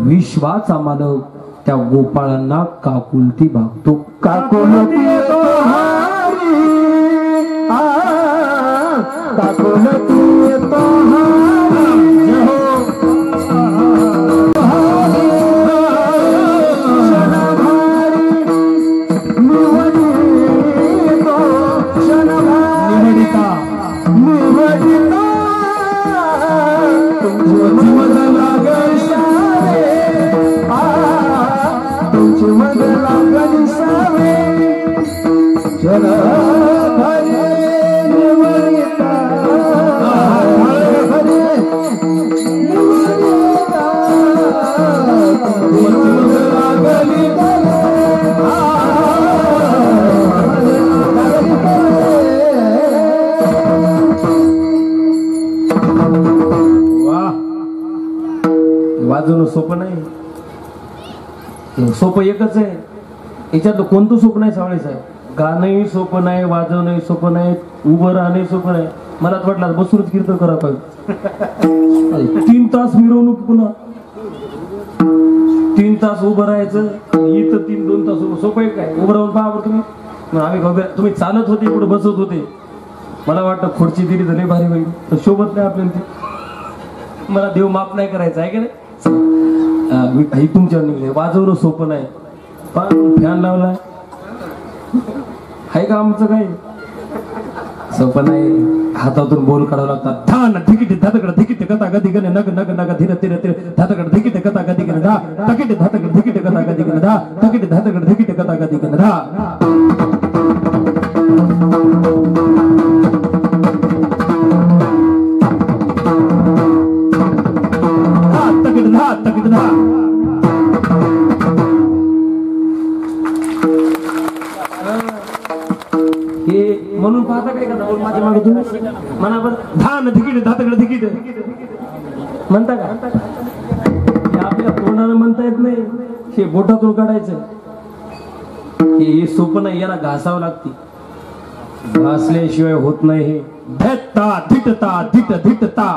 विश्वाचा मालक त्या गोपाळांना काकुलती भागतो काकुलती चला वाजवणं सोपं नाही, सोपं एकच आहे. याच्यात कोणतं सोपं नाही सावळे साहेब. गाणंही सोपं नाही, वाजवणंही सोपं नाही, उभं राहणंही सोपं नाही. मला वाटलं बसूनच कीर्तन करा पाहिजे. 3 तास मिरवणूक, पुन्हा 3 तास उभं राहायचं, इथं 2 तास सोपं आहे काय? उभं राहून पहा बरं तुम्ही. आम्ही तुम्ही चालत होते, पुढे बसत होते. मला वाटतं पुढची दिली झाली भारी होईल, तर शोभत नाही आपल्याला ती. मला देव माफ नाही करायचं आहे की नाही. ही तुमच्यावर निघले. वाजवणं सोपं नाही, पण फॅन लावलाय आहे का आमचं काही सोपं नाही. हातातून बोल काढावं लागतात. धान धिकीट धातकड धिकीट कथा गदी गण नग नग नग धीर धीर धीर धातकड धिकीट कथा गदी गण धा तकीट धातकड धिकीट कथा गदी गण धा तकीट धातकड धिकीट कथा गदी गण धा. तकीट धा तकीट धा. हे म्हणून पाहता काय का माझ्या मागे तुम्ही म्हणा बरं. धान धिकीट धातकड धिकीट म्हणता का? हे आपल्या तोंडानं म्हणता येत नाही, हे बोटातून काढायचं. हे सोपं नाही, याला घासावं लागते. घासल्याशिवाय होत नाही. हे धत्ता धिटता धिट धिटता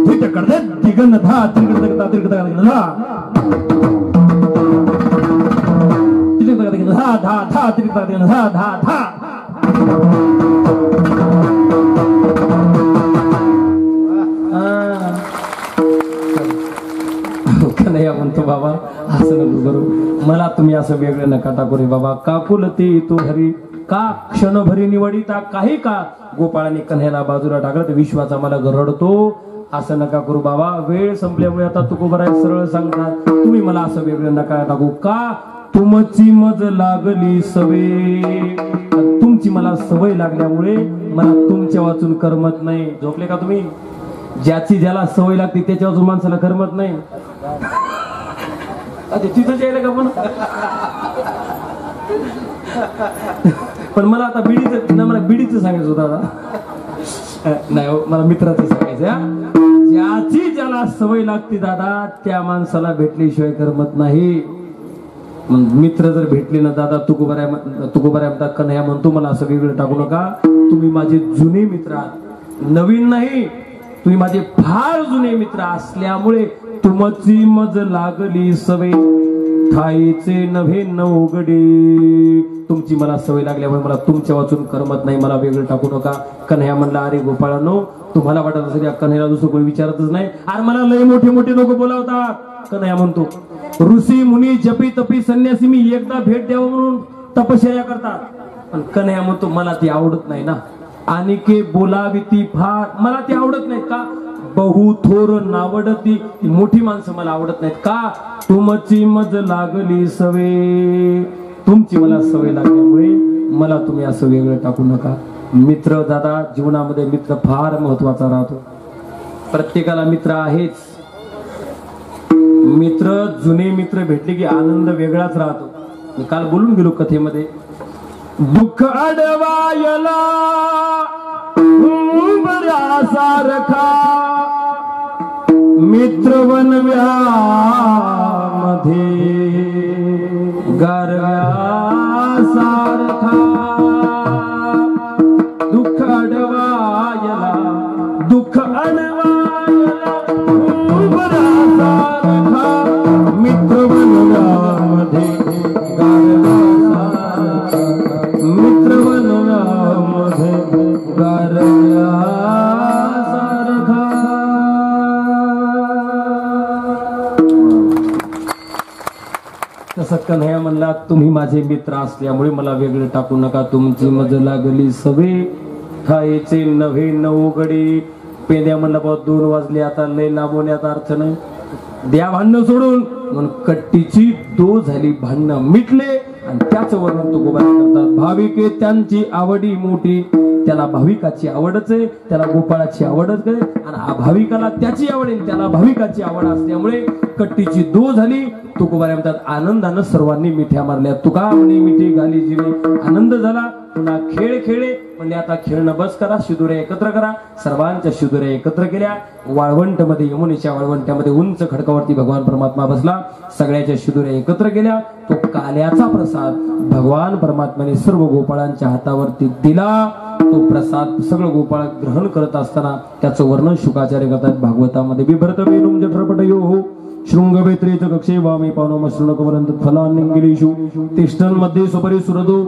धिट करते दिगन धा तिरकता तिरकता धा धा धा धा तिरकता धा धा धा. कन्हैया म्हणतो बाबा असं नको करू, मला तुम्ही असं वेगळं नका टाकू रे बाबा. काकुलते तो हरी का क्षणभरी निवडिता काही का. गोपाळाने कन्हैयाला बाजूला टाकलं तर विश्वाचा मला रडतो. असं नका करू बाबा, वेळ संपल्यामुळे आता तुकोबराय सरळ सांगतात, तुम्ही मला असं वेगळं नका टाकू. का तुमची मज लागली सवय, तुमची मला सवय लागल्यामुळे मला तुमच्या वाचून करमत नाही. झोपले का तुम्ही? ज्याची ज्याला सवय लागते त्याच्या वाचून माणसाला करमत नाही. तिथंच यायला का पण मला आता बीडीचं सांगायचं होतं दादा. नाही मला मित्राचं सांगायचं. ज्याची ज्याला सवय लागते दादा त्या माणसाला भेटल्याशिवाय करमत नाही. मित्र जर भेटले ना दादा, तुकोबराय म्हणतात कन्हैया म्हणतो मला असं वेगळं टाकू नका. तुम्ही माझे जुने मित्र आहात, नवीन नाही. तुम्ही माझे फार जुने मित्र असल्यामुळे तुमची मज लागली सवय ठाईचे नव्हे नवगडे. तुमची मला सवय लागल्यामुळे मला तुमच्या वाचून करमत नाही, मला वेगळं टाकू नका. कन्हैया म्हणला अरे गोपाळांनो, तुम्हाला वाटत असेल या कन्हैयाला दुसरं कोणी विचारतच नाही. अरे मला लय मोठे मोठे लोक बोलावतात. कन्हैया म्हणतो ऋषी मुनी जपी तपी संन्यासी मी एकदा भेट द्यावं म्हणून तपश्चर्या करतात. पण कन्हैया म्हणतो मला ती आवडत नाही ना. आणि के बोलावी ती फार, मला ती आवडत नाही. का? बहु थोर नावडती, मोठी माणसं मला आवडत नाहीत. का? तुमची मज लागली सवय, तुमची मला सवय लागल्यामुळे मला तुम्ही असं वेगळं टाकू नका. मित्र दादा, जीवनामध्ये मित्र फार महत्वाचा राहतो. प्रत्येकाला मित्र आहेच. मित्र, जुने मित्र भेटले की आनंद वेगळाच राहतो. मी काल बोलून गेलो कथेमध्ये. दुःख अडवायला सारखा मित्र वनव्यामध्ये गारव्या सारखा. दुःख अडवायला दुःख अडवायला सारखा मित्र वनव्यामध्ये गारव्या सारखा. मित्र वनव्यामध्ये गारव्या सारखा. तसं कन्हैया म्हणला तुम्ही माझे मित्र असल्यामुळे मला वेगळे टाकू नका. तुमची मज लागली सवय खायचे नव्हे नवगडे. पेंद्या म्हणला बाबा 2 वाजले आता लय लांबवण्यात अर्थ नाही. द्या भांडणं सोडून. म्हणून कट्टीची दो झाली, भांडणं मिटले. आणि त्याच वर्णन तुकोबा करतात. भाविके त्यांची आवडी मोठी, त्याला भाविकाची आवडच आहे, त्याला गोपाळाची आवडच आहे. आणि भाविकाला त्याची आवड आहे, त्याला भाविकाची आवड असल्यामुळे कट्टीची दो झाली. तुकोबा म्हणतात आनंदानं सर्वांनी मिठ्या मारल्या. तुका म्हणे मिठी घाली जीवे. आनंद झाला. पुन्हा खेळ खेळे म्हणजे आता खेळणं बस करा, शिदुऱ्या एकत्र करा. सर्वांच्या शिदुऱ्या एकत्र केल्या. वाळवंट मध्ये, यमुनेच्या वाळवंट्यामध्ये उंच खडकावरती भगवान परमात्मा बसला. सगळ्याच्या शिदुऱ्या एकत्र केल्या. तो काल्याचा प्रसाद भगवान परमात्म्याने सर्व गोपाळांच्या हातावरती दिला. तो प्रसाद सगळं गोपाळ ग्रहण करत असताना त्याचं वर्णन शुकाचार्य करतात भागवतामध्ये. बिभ्रत वेणुम जठरपटयो हो शृंगवेत्रेच कक्षे वामे पावनमश्रुणकवरंत फलान्निंगिलेषु तिष्ठन् मध्ये सुपरि सुरदो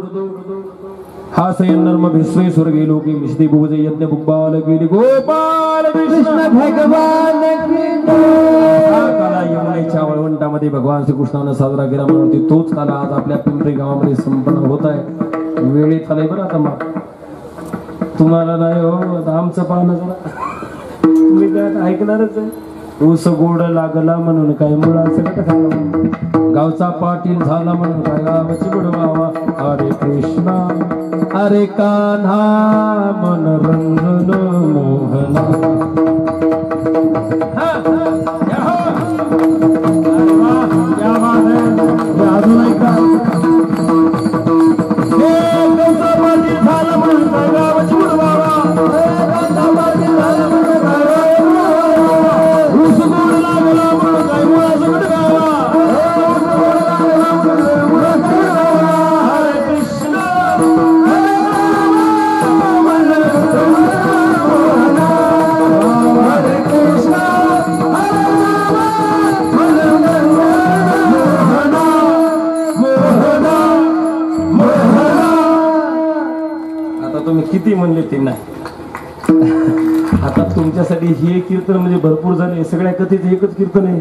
हासयन् नर्म भिस्वे स्वर्गे लोके मिष्टे भुवज यज्ञ बुब्बाल गेली गोपाल कृष्ण भगवान की जय. हा काला यमुनेच्या वाळवंटामध्ये भगवान श्रीकृष्णाने साजरा केला म्हणून तोच काला आज आपल्या पिंपरी गावामध्ये संपन्न होत आहे. वेळेत आलाय बरं आता मग तुम्हाला नाही हो, आमचं पाहणं जरा तुम्ही काय ऐकणारच आहे. ऊस गोड लागला म्हणून काय मुळाचं का खावा, गावचा पाटील झाला म्हणून काय गावाची बुडवावा. हरे कृष्णा हरे कान्हा मन रंगन मोहना. अजून ऐका झालं म्हणून काय गावाची बुडवावा. किती म्हणले ते नाही. आता तुमच्यासाठी हे कीर्तन म्हणजे भरपूर झाले. सगळ्या कथेच एकच कीर्तन आहे.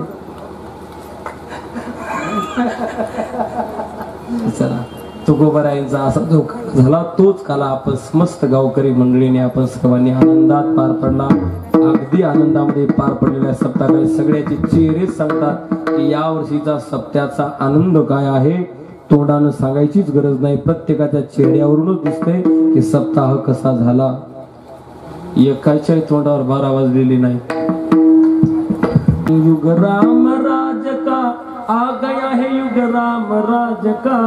चला तुकोबारायांचा असा जो काळ झाला तोच काला आपण मस्त गावकरी मंडळीने आपण सर्वांनी आनंदात पार पडला. अगदी आनंदामध्ये पार पडलेल्या सप्ताहात सगळ्याचे चेहरे सांगतात की या वर्षीचा सप्त्याचा आनंद काय आहे. तोंडानं सांगायचीच गरज नाही. प्रत्येकाच्या चेहऱ्यावरूनच दिसतंय की सप्ताह कसा झाला. एकाच्या तोंडावर 12 वाजलेली नाही. युग राम राज का आ गया है, युग राम राज का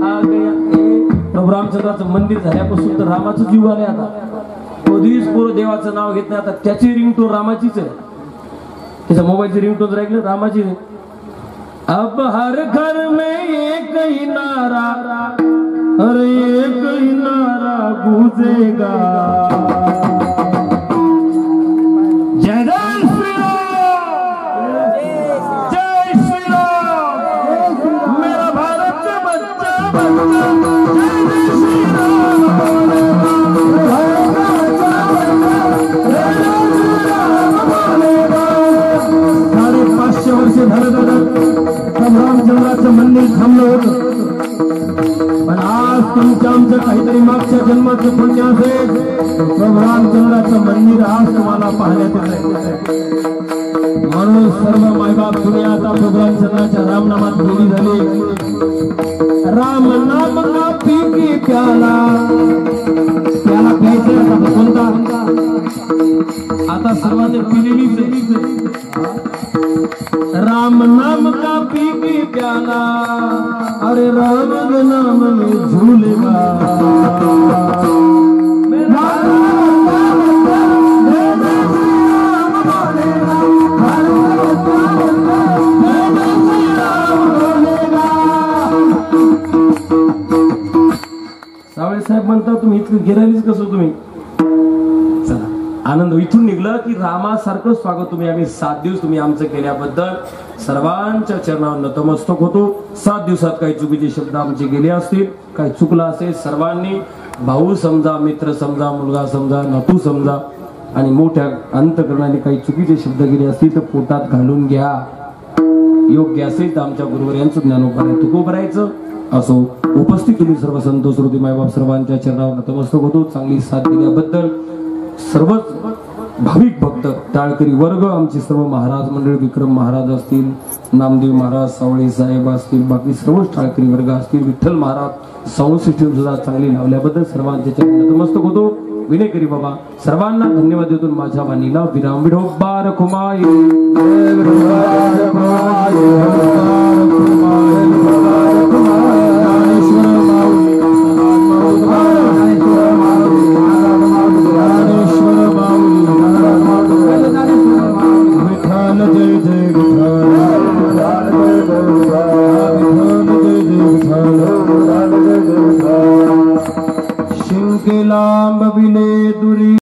आ गया. प्रभू रामचंद्राचं मंदिर झाल्यापासून तर रामाचंच युग आले. आता कधीच पूर्व देवाचं नाव घेत नाही. आता त्याची रिंगटोन रामाचीच आहे. त्याच्या मोबाईलची रिंगटोन राहिली रामाची. अब हर घर में एक ही नारा, अरे एक ही नारा गूंजेगा. जय जय श्री राम, जय श्री राम. मेरा भारत का बच्चा बच्चा जय जय श्री राम. 550 वर्ष झालं रामचंद्राचं मंदिर थांबलं होतं. पण आज तुमच्या आमचं काहीतरी मागच्या जन्माचं पुण्य असेल. रामचंद्राचं मंदिर आज तुम्हाला पाहण्यात येत. म्हणून सर्व मायबाप तुम्ही आता रामचंद्राच्या रामनामात गेली झाली. राम नाम का पी की प्याला, प्याला प्यायचा आता कोणता. आता सर्वांनी पिलेलीच आहे. राम नाम का पी की प्याला, अरे राम नाम में झूलेगा. सावळे साहेब म्हणता तुम्ही इथून गेलालीच कसं तुम्ही. चला आनंद इथून निघलं की रामासारखं स्वागत तुम्ही आम्ही 7 दिवस तुम्ही आमचं केल्याबद्दल सर्वांच्या चरणावर नतमस्तक होतो. 7 दिवसात काही चुकीचे शब्द आमचे गेले असतील, काही चुकलं असेल, सर्वांनी भाऊ समजा, मित्र समजा, मुलगा समजा, नातू समजा आणि मोठ्या अंतकरणाने काही चुकीचे शब्द गेले असतील तर पोटात घालून घ्या. योग्य असेल तर आमच्या गुरुवर यांचं ज्ञानोपाय तुकोबरायचं असो. उपस्थित तुम्ही सर्व संत श्रोते मायबाप सर्वांच्या चरणावर नतमस्तक होतो. चांगली साथ दिल्याबद्दल सर्वच भाविक भक्त टाळकरी वर्ग, आमचे सर्व महाराज मंडळ, विक्रम महाराज असतील, नामदेव महाराज, सावळे साहेब असतील, बाकी सर्वच टाळकरी वर्ग असतील, विठ्ठल महाराज साऊंड सिस्टीम सुद्धा चांगली लावल्याबद्दल सर्वांच्या चरणावर नतमस्तक होतो. विनय करी बाबा सर्वांना धन्यवाद देतो. माझ्या वाणीला विराम. विठोबा रखुमाई. ज्ञानेश्वर विठ्ठल जय जय विठ्ठल शिंके लांब विले दुरी